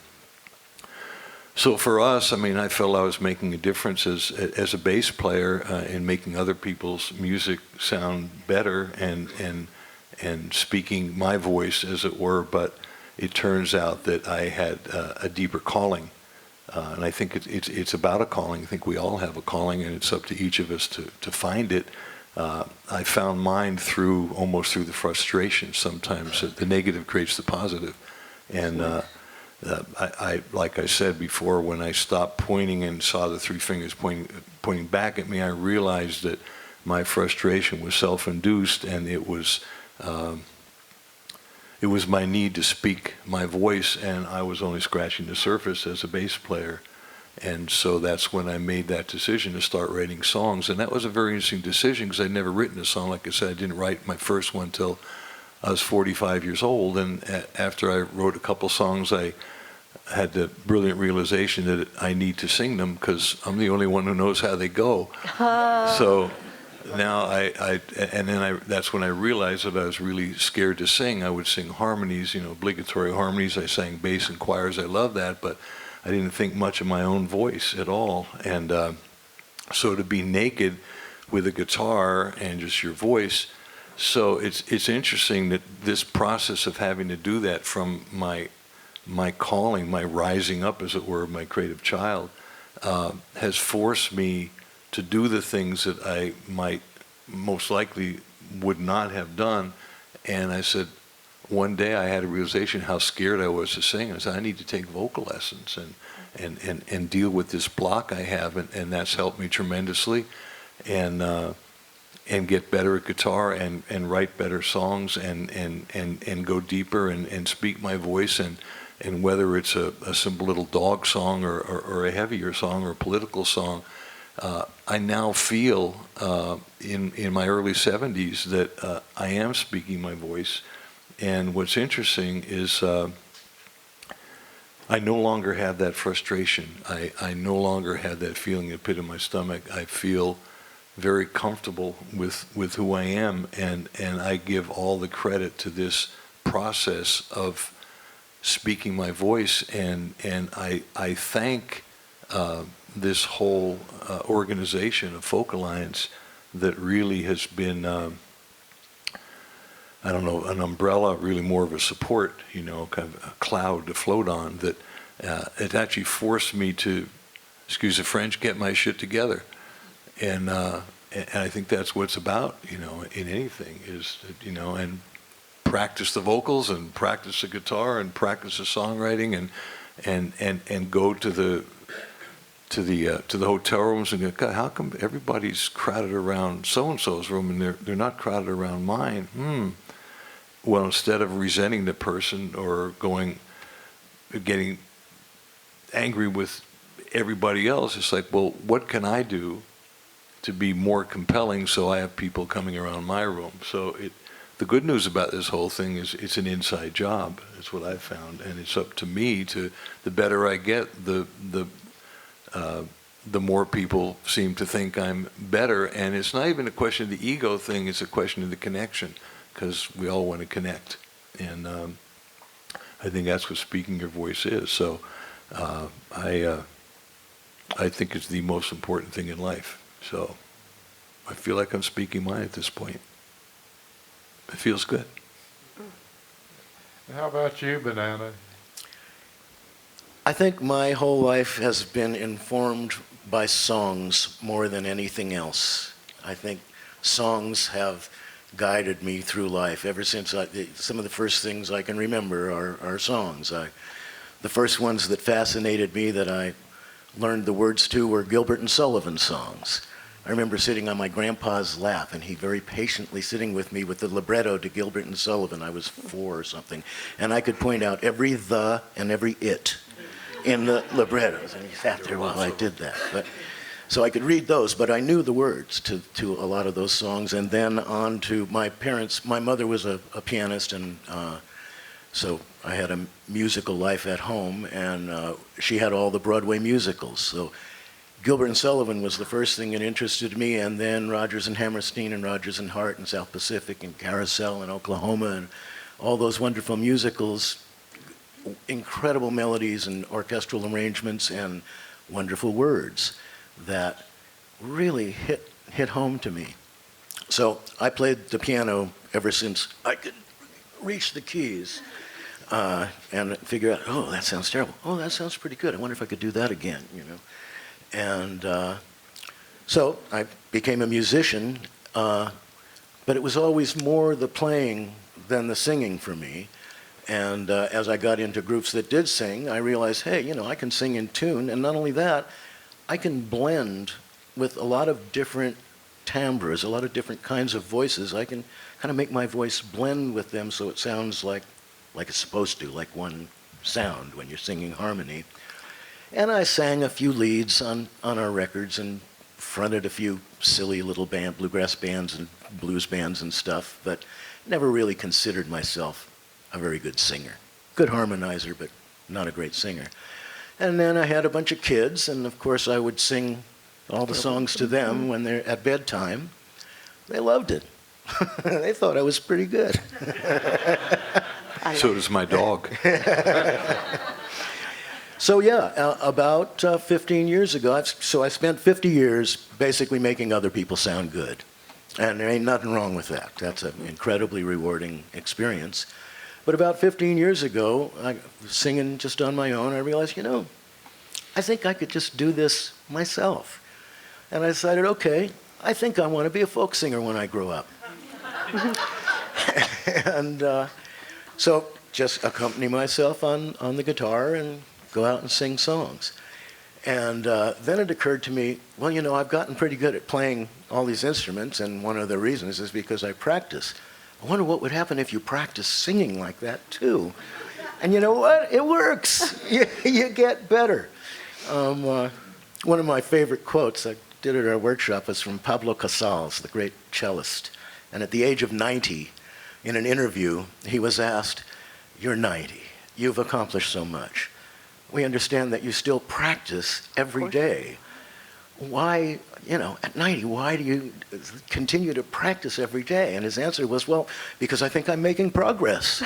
so for us, I felt I was making a difference as a bass player in making other people's music sound better and speaking my voice, as it were. But it turns out that I had a deeper calling. And I think it's about a calling. I think we all have a calling, and it's up to each of us to find it. I found mine almost through the frustration. Sometimes the negative creates the positive. And I like I said before, when I stopped pointing and saw the three fingers pointing back at me, I realized that my frustration was self-induced, and it was my need to speak my voice, and I was only scratching the surface as a bass player. And so that's when I made that decision to start writing songs. And that was a very interesting decision, because I'd never written a song. Like I said, I didn't write my first one till I was 45 years old. And after I wrote a couple songs, I had the brilliant realization that I need to sing them, because I'm the only one who knows how they go. So now that's when I realized that I was really scared to sing. I would sing harmonies, obligatory harmonies. I sang bass in choirs. I loved that, but I didn't think much of my own voice at all. And so to be naked with a guitar and just your voice, so it's interesting that this process of having to do that from my calling, my rising up, as it were, my creative child, has forced me to do the things that I might most likely would not have done. And I said, one day I had a realization how scared I was to sing. I said, I need to take vocal lessons and deal with this block I have, and that's helped me tremendously, and get better at guitar and write better songs and go deeper and speak my voice, and whether it's a simple little dog song or a heavier song or a political song, I now feel in my early 70s that I am speaking my voice. And what's interesting is I no longer have that frustration. I no longer have that feeling in the pit of my stomach. I feel very comfortable with who I am, and I give all the credit to this process of speaking my voice, and I thank this whole organization of Folk Alliance that really has been, I don't know, an umbrella, really more of a support, kind of a cloud to float on, that it actually forced me to, excuse the French, get my shit together. And I think that's what it's about, in anything, is, and practice the vocals and practice the guitar and practice the songwriting and go to to the hotel rooms and go, God, how come everybody's crowded around so-and-so's room and they're not crowded around mine? Well, instead of resenting the person or getting angry with everybody else, it's like, well, what can I do to be more compelling so I have people coming around my room? So the good news about this whole thing is it's an inside job. That's what I've found, and it's up to me to. The better I get, the more people seem to think I'm better, and it's not even a question of the ego thing. It's a question of the connection, because we all want to connect, and I think that's what speaking your voice is. So I think it's the most important thing in life. So I feel like I'm speaking mine at this point. It feels good. How about you, Banana? I think my whole life has been informed by songs more than anything else. I think songs have guided me through life ever since some of the first things I can remember are songs. The first ones that fascinated me that I learned the words to were Gilbert and Sullivan songs. I remember sitting on my grandpa's lap, and he very patiently sitting with me with the libretto to Gilbert and Sullivan. I was 4 or something, and I could point out every the and every it in the librettos, and he sat there while I did that. So I could read those, but I knew the words to a lot of those songs. And then on to my parents. My mother was a pianist, and so I had a musical life at home, and she had all the Broadway musicals. So Gilbert and Sullivan was the first thing that interested me, and then Rodgers and Hammerstein and Rodgers and Hart and South Pacific and Carousel and Oklahoma and all those wonderful musicals, incredible melodies and orchestral arrangements and wonderful words that really hit home to me. So I played the piano ever since I could reach the keys and figure out, oh, that sounds terrible. Oh, that sounds pretty good. I wonder if I could do that again, you know. And so I became a musician, but it was always more the playing than the singing for me. And as I got into groups that did sing, I realized, hey, you know, I can sing in tune, and not only that, I can blend with a lot of different timbres, a lot of different kinds of voices. I can kind of make my voice blend with them so it sounds like it's supposed to, like one sound when you're singing harmony. And I sang a few leads on our records and fronted a few silly little bluegrass bands and blues bands and stuff, but never really considered myself a very good singer. Good harmonizer, but not a great singer. And then I had a bunch of kids, and of course I would sing all the songs to them when they're at bedtime. They loved it. They thought I was pretty good. So does my dog. So yeah, about 15 years ago, I spent 50 years basically making other people sound good. And there ain't nothing wrong with that. That's an incredibly rewarding experience. But about 15 years ago, I was singing just on my own. I realized, you know, I think I could just do this myself. And I decided, okay, I think I want to be a folk singer when I grow up. And so just accompany myself on the guitar and go out and sing songs. And then it occurred to me, well, you know, I've gotten pretty good at playing all these instruments, and one of the reasons is because I practice. I wonder what would happen if you practice singing like that, too. And you know what? It works. You get better. One of my favorite quotes I did at our workshop was from Pablo Casals, the great cellist. And at the age of 90, in an interview, he was asked, "You're 90. You've accomplished so much. We understand that you still practice every day. Why, you know, at 90, why do you continue to practice every day?" And his answer was, well, because I think I'm making progress.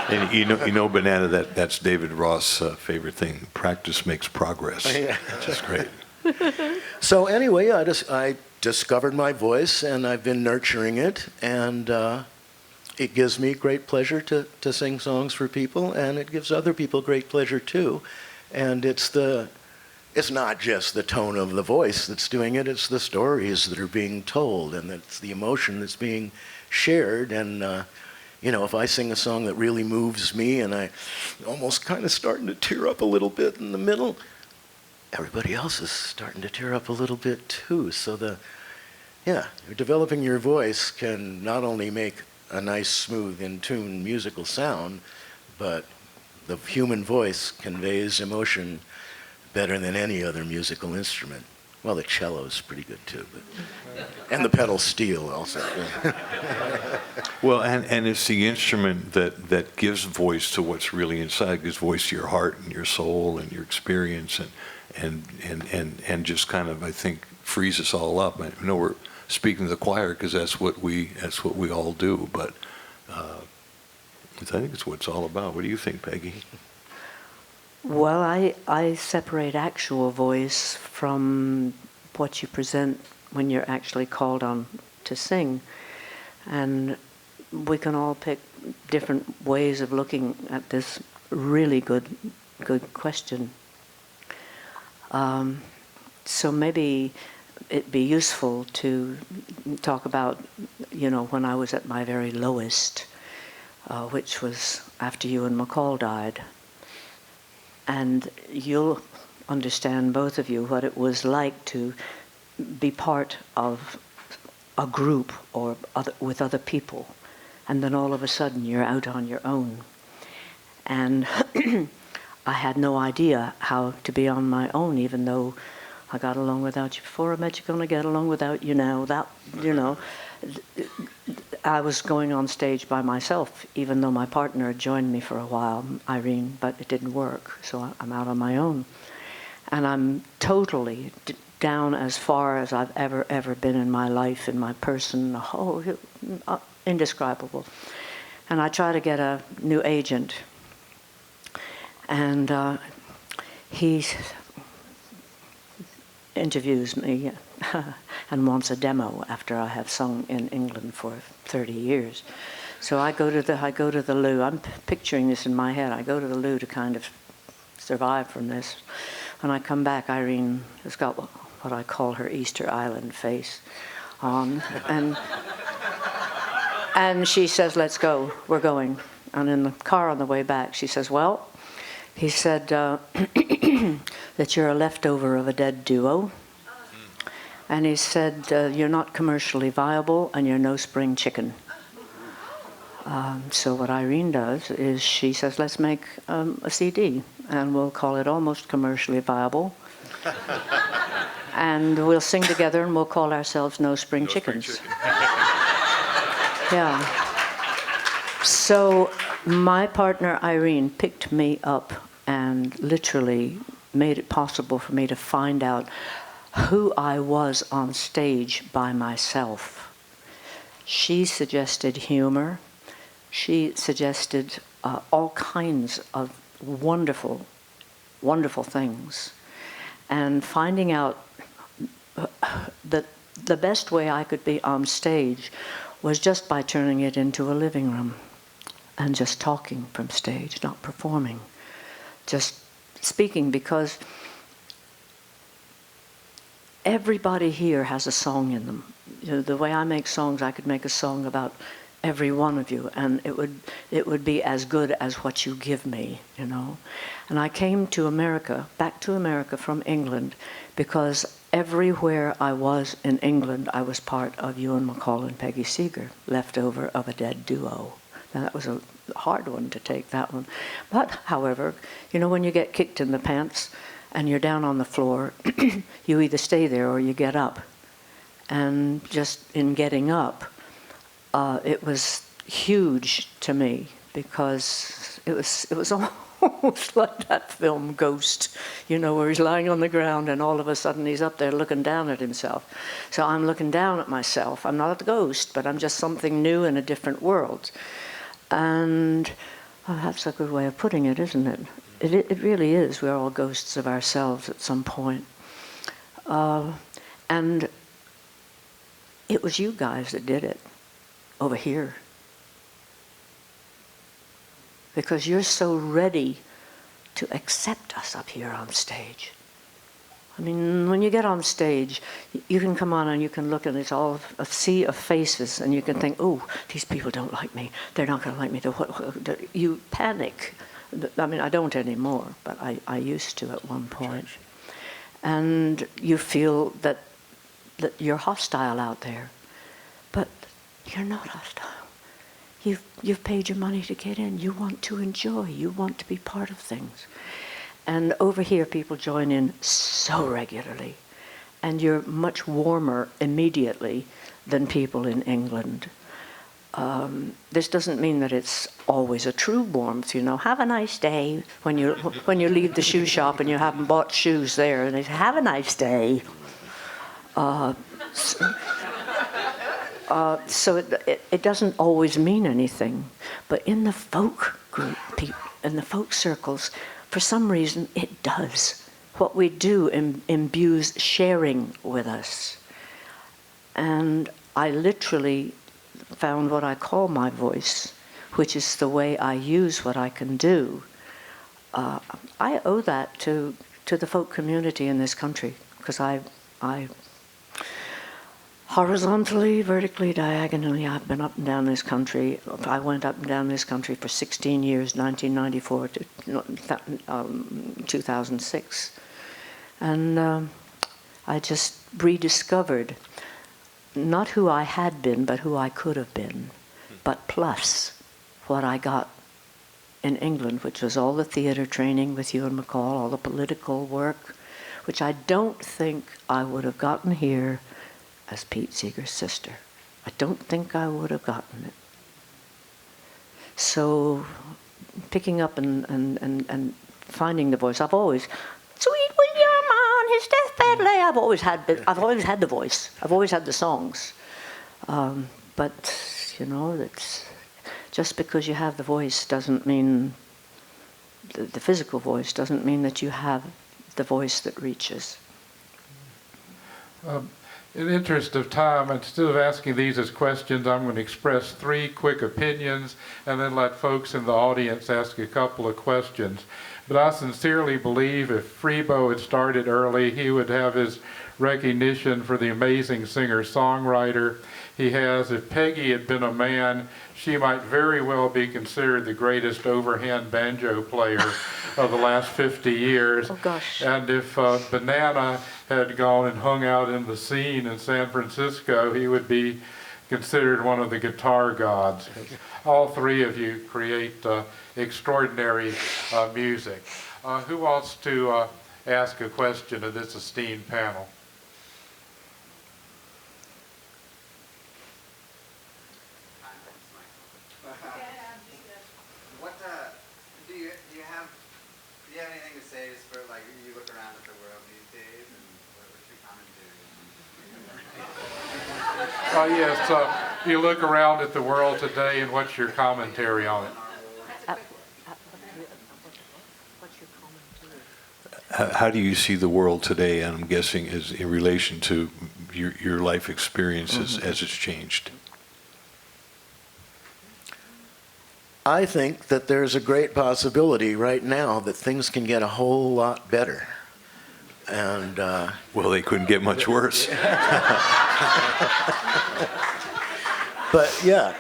And you know, Banana, that's David Ross' favorite thing. Practice makes progress. Yeah. Which is great. So anyway, I discovered my voice, and I've been nurturing it, and it gives me great pleasure to sing songs for people, and it gives other people great pleasure too. And it's not just the tone of the voice that's doing it, it's the stories that are being told, and it's the emotion that's being shared. And you know, if I sing a song that really moves me and I almost kind of starting to tear up a little bit in the middle, everybody else is starting to tear up a little bit too. So developing your voice can not only make a nice, smooth, in tune musical sound, but the human voice conveys emotion better than any other musical instrument. Well, the cello is pretty good too, and the pedal steel also. Well, and it's the instrument that gives voice to what's really inside, gives voice to your heart and your soul and your experience, and just kind of, I think, frees us all up. I know we're speaking to the choir because that's what we all do, but I think it's what it's all about. What do you think, Peggy? Well, I separate actual voice from what you present when you're actually called on to sing. And we can all pick different ways of looking at this really good question. So maybe it'd be useful to talk about, when I was at my very lowest, which was after you and McCall died. And you'll understand, both of you, what it was like to be part of a group or with other people, and then all of a sudden you're out on your own. And I had no idea how to be on my own, even though I got along without you before I met you, gonna get along without you now. I was going on stage by myself, even though my partner had joined me for a while, Irene, but it didn't work, so I'm out on my own. And I'm totally down as far as I've ever been in my life, in my person, indescribable. And I try to get a new agent, and he interviews me and wants a demo after I have sung in England for 30 years. So I go to the loo. I'm picturing this in my head. I go to the loo to kind of survive from this. When I come back, Irene has got what I call her Easter Island face on, and she says, "Let's go. We're going." And in the car on the way back, she says, "Well," he said, "that you're a leftover of a dead duo." And he said, "You're not commercially viable, and you're no spring chicken." So what Irene does is she says, "Let's make a CD, and we'll call it Almost Commercially Viable. And we'll sing together, and we'll call ourselves No Spring Chickens." Yeah. So my partner Irene picked me up and literally made it possible for me to find out who I was on stage by myself. She suggested humor. She suggested all kinds of wonderful, wonderful things. And finding out that the best way I could be on stage was just by turning it into a living room and just talking from stage, not performing, just speaking, because everybody here has a song in them. The way I make songs, I could make a song about every one of you, and it would be as good as what you give me, And I came to America, back to America from England, because everywhere I was in England, I was part of Ewan McCall and Peggy Seeger, leftover of a dead duo. Now, that was a hard one to take, that one. But, however, when you get kicked in the pants and you're down on the floor, you either stay there or you get up. And just in getting up, it was huge to me, because it was almost like that film Ghost, where he's lying on the ground and all of a sudden he's up there looking down at himself. So I'm looking down at myself. I'm not a ghost, but I'm just something new in a different world. And that's a good way of putting it, isn't it? It really is. We're all ghosts of ourselves at some point. And it was you guys that did it over here. Because you're so ready to accept us up here on stage. I mean, when you get on stage, you can come on and you can look and it's all a sea of faces, and you can think, "Oh, these people don't like me. They're not going to like me." You panic. I mean, I don't anymore, but I used to at one point. and you feel that you're hostile out there. But you're not hostile. You've paid your money to get in. You want to enjoy. You want to be part of things. And over here, people join in so regularly. And you're much warmer immediately than people in England. This doesn't mean that it's always a true warmth, you know. Have a nice day when you leave the shoe shop and you haven't bought shoes there, and they say, have a nice day. So it doesn't always mean anything, but in the folk group, in the folk circles, for some reason it does. What we do imbues sharing with us. And I literally found what I call my voice, which is the way I use what I can do. I owe that to the folk community in this country, because I horizontally, vertically, diagonally, I've been up and down this country. I went up and down this country for 16 years, 1994 to 2006. And I just rediscovered not who I had been, but who I could have been, but plus what I got in England, which was all the theater training with Ewan MacColl, all the political work, which I don't think I would have gotten here as Pete Seeger's sister. I don't think I would have gotten it. So picking up and finding the voice, I've always, sweet William on his deathbed lay, I've always had the voice. I've always had the songs. But, you know, it's just because you have the voice doesn't mean, the physical voice doesn't mean that you have the voice that reaches. In the interest of time, instead of asking these as questions, I'm going to express 3 quick opinions and then let folks in the audience ask a couple of questions. But I sincerely believe if Freebo had started early, he would have his recognition for the amazing singer-songwriter he has. If Peggy had been a man, she might very well be considered the greatest overhand banjo player of the last 50 years. Oh, gosh. And if Banana had gone and hung out in the scene in San Francisco, he would be considered one of the guitar gods. All 3 of you create extraordinary music. Who wants to ask a question of this esteemed panel? What do you have anything to say just for like you look around at the world these days and what's your commentary? Yes, you look around at the world today, and what's your commentary on it? What's your commentary? How do you see the world today, and I'm guessing is in relation to your life experiences as it's changed? I think that there's a great possibility right now that things can get a whole lot better. And Well, they couldn't get much worse. but yeah,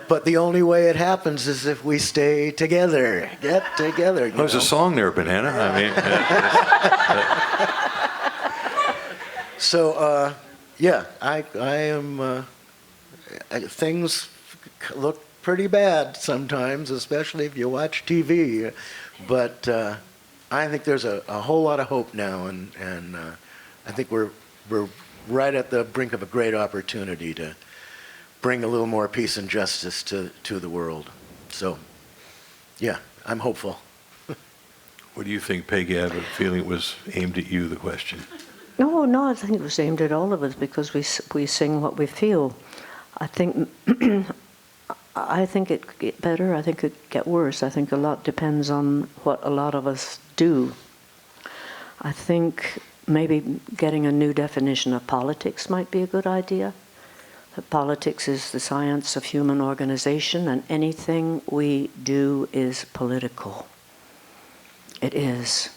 but the only way it happens is if we stay together, get together. There's a song there, Banana. I mean, So yeah, I am. Things look pretty bad sometimes, especially if you watch TV. But I think there's a whole lot of hope now, and I think we're right at the brink of a great opportunity to bring a little more peace and justice to the world. So, yeah, I'm hopeful. what do you think, Peggy? I have a feeling it was aimed at you, the question. No, I think it was aimed at all of us because we sing what we feel. I think it get better. I think it get worse. I think a lot depends on what a lot of us do. I think maybe getting a new definition of politics might be a good idea. That politics is the science of human organization, and anything we do is political. It is.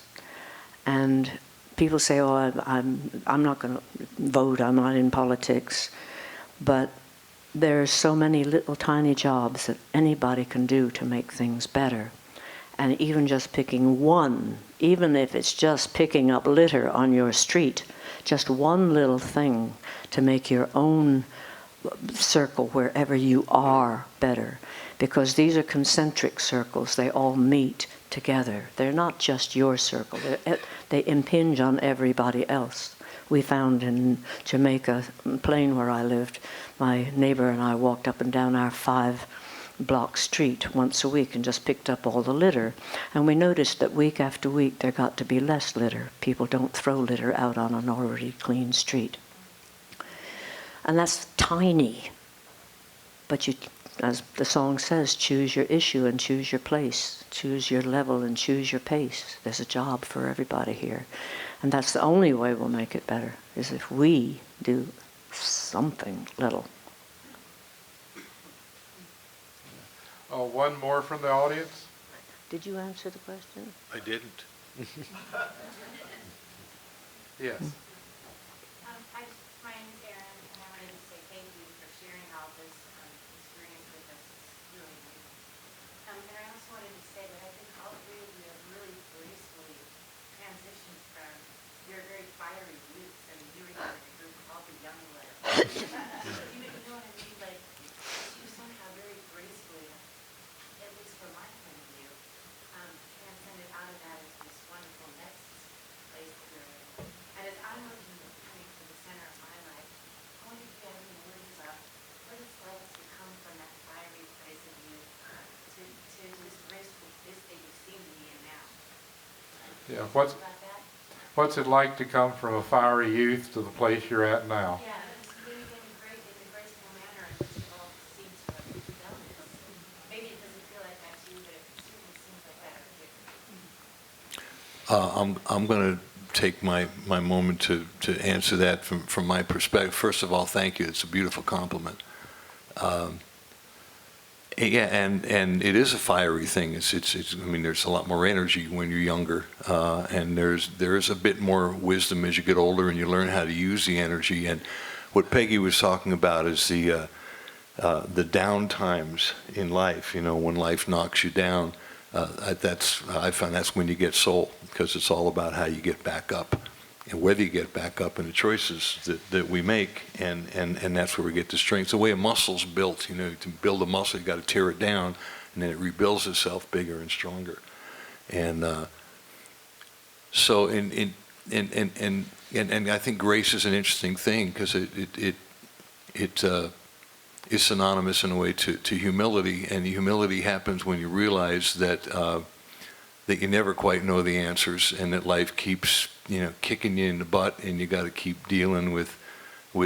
And people say, "Oh, I'm not going to vote. I'm not in politics," but there are so many little tiny jobs that anybody can do to make things better. And even just picking one even if it's just picking up litter on your street, just one little thing to make your own circle wherever you are better. Because these are concentric circles. They all meet together. They're not just your circle. They impinge on everybody else. We found in Jamaica Plain where I lived, my neighbor and I walked up and down our 5-block street once a week and just picked up all the litter. And we noticed that week after week there got to be less litter. People don't throw litter out on an already clean street. And that's tiny. But you, as the song says, choose your issue and choose your place. Choose your level and choose your pace. There's a job for everybody here. And that's the only way we'll make it better, is if we do something little. Oh, one more from the audience? Did you answer the question? I didn't. Yes. My name is Erin, and I wanted to say thank you for sharing all this experience with us. It's really neat. And I also wanted to say that I think all three of you have really gracefully transitioned from your very fiery youth, and you were in a group called the Young Blood. You know what I mean? Like, you somehow very gracefully, at least from my point of view, transcended out of that into this wonderful next place that you're in. And as I'm looking coming to the center of my life, I wonder if you have any words about what it's like to come from that fiery place of youth to this graceful place that you seem to be in now. Yeah. About that? What's it like to come from a fiery youth to the place you're at now? Yeah, it's really been great in the graceful manner in which it all seems to have done this. Maybe it doesn't feel like that to you, but it certainly seems like that here. I'm going to take my moment to answer that from my perspective. First of all, thank you. It's a beautiful compliment. Yeah, and it is a fiery thing. It's I mean, there's a lot more energy when you're younger, and there's a bit more wisdom as you get older and you learn how to use the energy. And what Peggy was talking about is the down times in life. You know, when life knocks you down, I find that's when you get soul, because it's all about how you get back up and whether you get back up and the choices that we make, and that's where we get the strength. It's the way a muscle's built. You know, to build a muscle, you got to tear it down, and then it rebuilds itself bigger and stronger. And so, and I think grace is an interesting thing, because it's synonymous in a way to humility, and humility happens when you realize that you never quite know the answers, and that life keeps kicking you in the butt, and you got to keep dealing with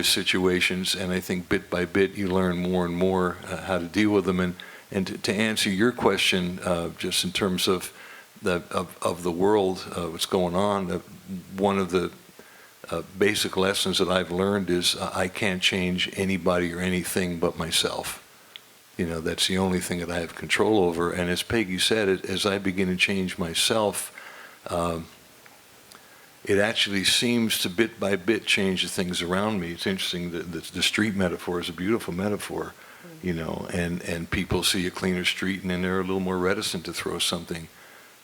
situations. And I think bit by bit you learn more and more how to deal with them. And to answer your question, just in terms of the world, what's going on, one of the basic lessons that I've learned is I can't change anybody or anything but myself. That's the only thing that I have control over. And as Peggy said, as I begin to change myself, it actually seems to bit by bit change the things around me. It's interesting that the street metaphor is a beautiful metaphor, and people see a cleaner street and then they're a little more reticent to throw something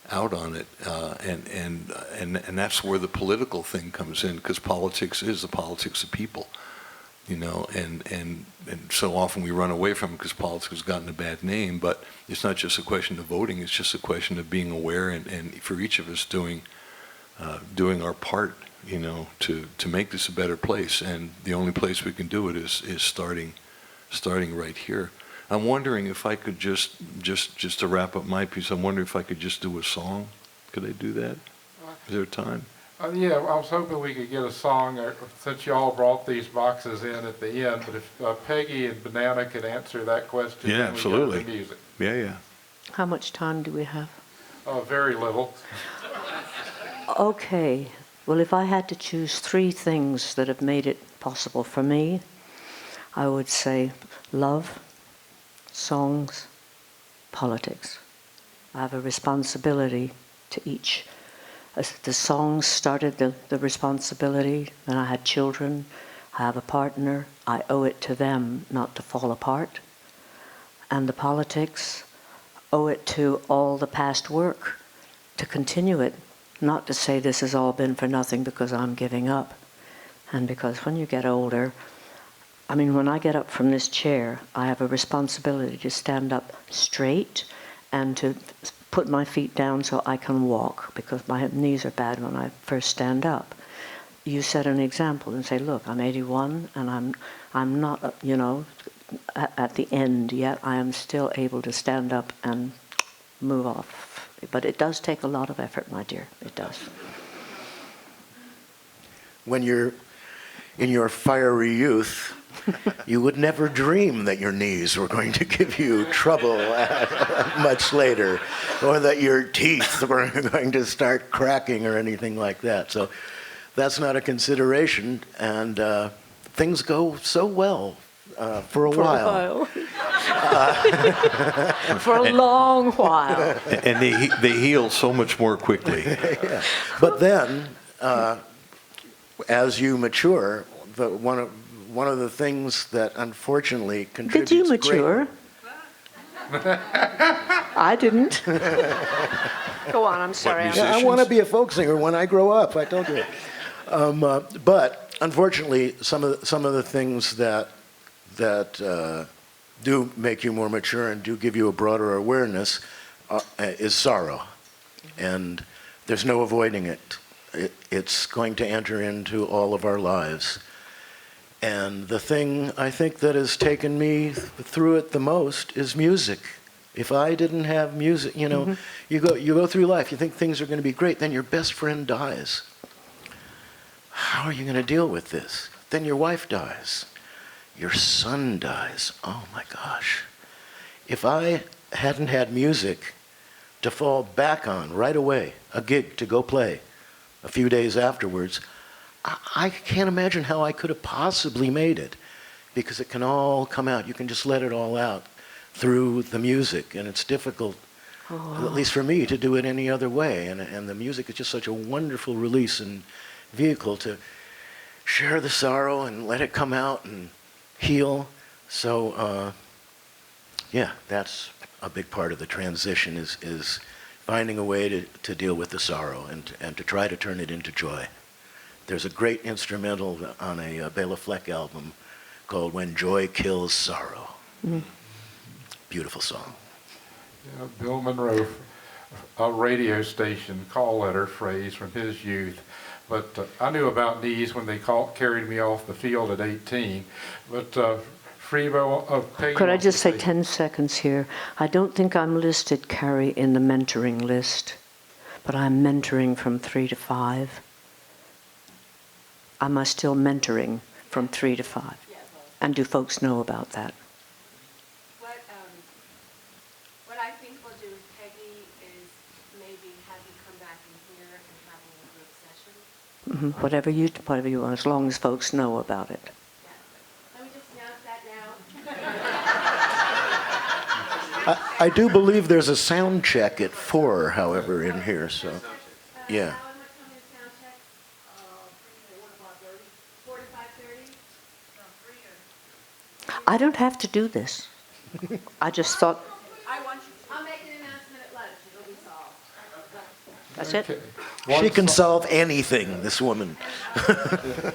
out on it, and that's where the political thing comes in, because politics is the politics of people, and so often we run away from it because politics has gotten a bad name. But it's not just a question of voting; it's just a question of being aware, and for each of us doing our part, to make this a better place. And the only place we can do it is starting right here. I'm wondering if I could just to wrap up my piece, I'm wondering if I could just do a song. Could I do that? Is there time? Yeah, I was hoping we could get a song, since you all brought these boxes in at the end, but if Peggy and Banana could answer that question, Yeah, then absolutely. we go to the music. Yeah. How much time do we have? Very little. Okay. Well, if I had to choose 3 things that have made it possible for me, I would say love, songs, politics. I have a responsibility to each. As the songs started the responsibility, then I had children, I have a partner, I owe it to them not to fall apart. And the politics, owe it to all the past work to continue it Not to say this has all been for nothing because I'm giving up. And because when you get older, I mean, when I get up from this chair, I have a responsibility to stand up straight and to put my feet down so I can walk, because my knees are bad when I first stand up. You set an example and say, look, I'm 81 and I'm not, at the end yet. I am still able to stand up and move off. But it does take a lot of effort, my dear. It does. When you're in your fiery youth, you would never dream that your knees were going to give you trouble much later, or that your teeth were going to start cracking or anything like that. So that's not a consideration, and things go so well for a while. For a long while. And they heal so much more quickly. Yeah. But then, as you mature, one of the things that unfortunately contributes. Did you mature? I didn't. Go on, I'm sorry. Yeah, I want to be a folk singer when I grow up. I told you. But unfortunately, some of the things that do make you more mature and do give you a broader awareness is sorrow, and there's no avoiding it. It's going to enter into all of our lives. And the thing I think that has taken me through it the most is music. If I didn't have music, you go through life, you think things are going to be great, then your best friend dies. How are you going to deal with this? Then your wife dies. Your son dies. Oh my gosh. If I hadn't had music to fall back on right away, a gig to go play a few days afterwards, I can't imagine how I could have possibly made it, because it can all come out. You can just let it all out through the music, and it's difficult, at least for me, to do it any other way. And the music is just such a wonderful release and vehicle to share the sorrow and let it come out and heal. So, that's a big part of the transition is finding a way to deal with the sorrow and to try to turn it into joy. There's a great instrumental on a Bela Fleck album called When Joy Kills Sorrow. Mm. Beautiful song. Yeah, Bill Monroe, a radio station call letter phrase from his youth. But I knew about knees when they carried me off the field at 18. But Freebo, Peggy, could I just say 10 seconds here? I don't think I'm listed, Carrie, in the mentoring list, but I'm mentoring from 3 to 5. Am I still mentoring from 3 to 5? Yeah, well, And do folks know about that? what I think we'll do with Peggy is maybe have you come back in here and having a group session. Mm-hmm. Whatever you want, as long as folks know about it. Yeah. Let me just announce that now. I do believe there's a sound check at 4, however, in here. So, yeah. Alan, what time is sound check? 4 to 5:30? I don't have to do this. I just thought, I'll make an announcement at lunch. It'll be solved. that's it. Okay. She can solve anything, this woman. I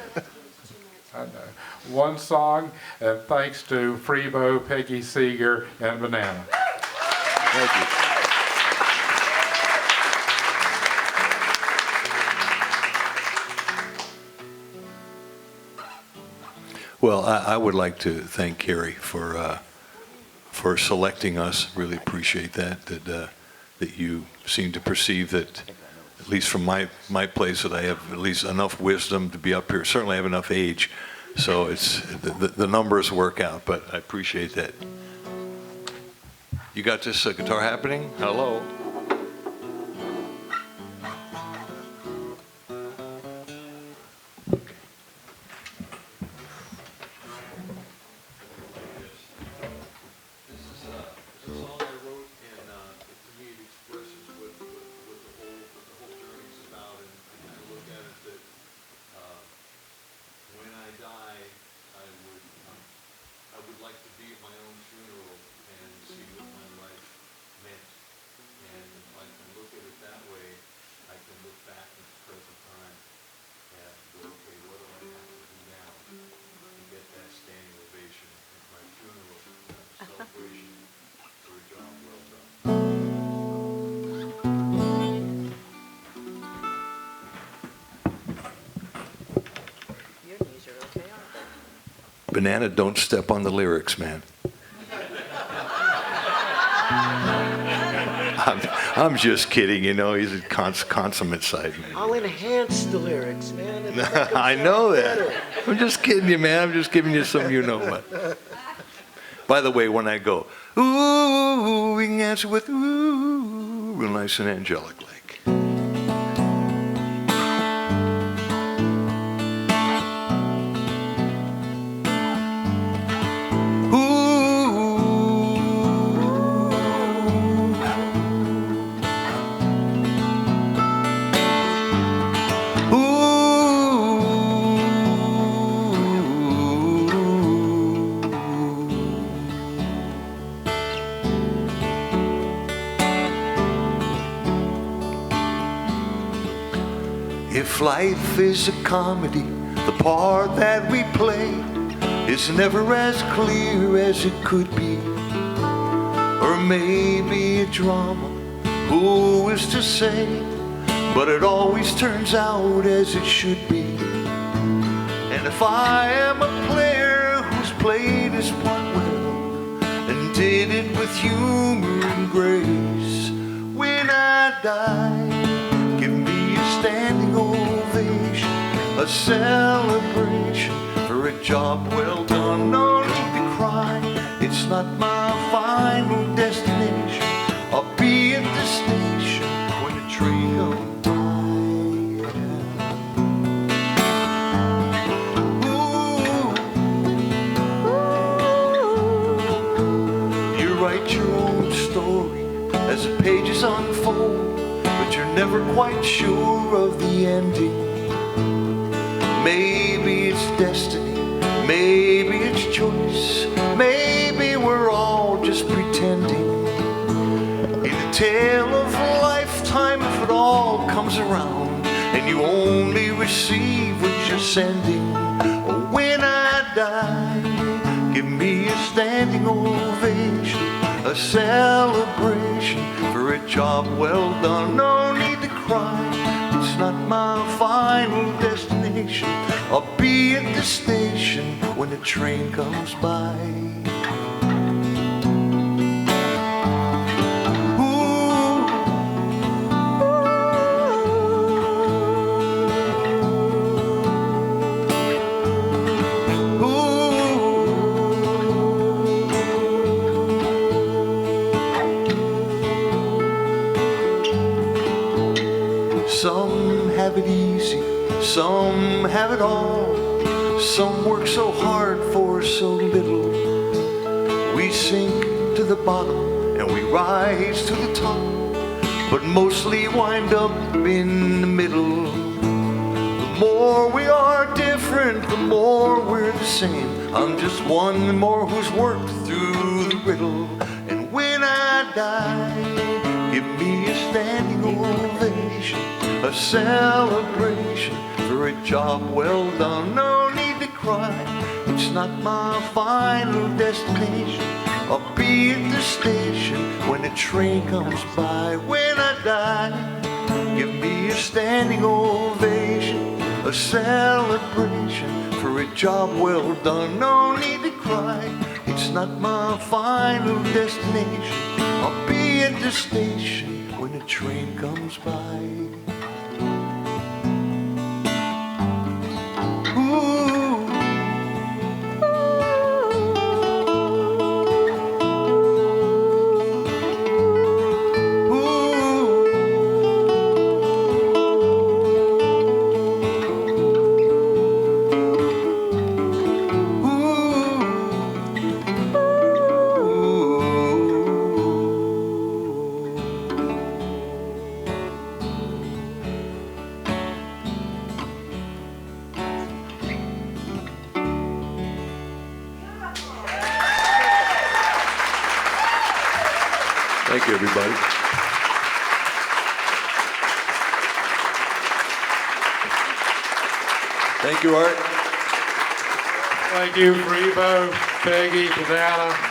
know. One song, and thanks to Freebo, Peggy Seeger, and Banana. Thank you. Well, I would like to thank Carrie for selecting us. Really appreciate that you seem to perceive that, at least from my place, that I have at least enough wisdom to be up here. Certainly I have enough age, so it's the numbers work out, but I appreciate that. You got this guitar happening? Hello? Banana, don't step on the lyrics, man. I'm just kidding, you know, he's a consummate sideman. I'll enhance the lyrics, man. It'll make 'em I sound know that. better. I'm just kidding you, man. I'm just giving you some you-know-what. By the way, when I go, ooh, we can answer with ooh, real nice and angelic like. If life is a comedy, the part that we play is never as clear as it could be. Or maybe a drama, who is to say? But it always turns out as it should be. And if I am a player who's played his part well and did it with humor and grace, when I die, give me a standing ovation, a celebration for a job well done. No need to cry, it's not my final destination. I'll be at the station when the train comes by. Ooh. You write your own story as the pages unfold, but you're never quite sure of the ending. Maybe it's destiny, maybe it's choice, maybe we're all just pretending. In a tale of a lifetime, if it all comes around and you only receive what you're sending, when I die, give me a standing ovation, a celebration for a job well done. No need to cry, it's not my final destination. I'll be at the station when the train comes by. Some have it easy, some have it all. Some work so hard for so little. We sink to the bottom and we rise to the top, but mostly wind up in the middle. The more we are different, the more we're the same. I'm just one more who's worked through the riddle. And when I die, give me a standing ovation, a celebration for a job well done. No need to cry, it's not my final destination. I'll be at the station when the train comes by. When I die, give me a standing ovation, a celebration for a job well done. No need to cry, it's not my final destination. I'll be at the station when the train comes by. Thank you, everybody. Thank you, Art. Thank you, Freebo, Peggy, Banana.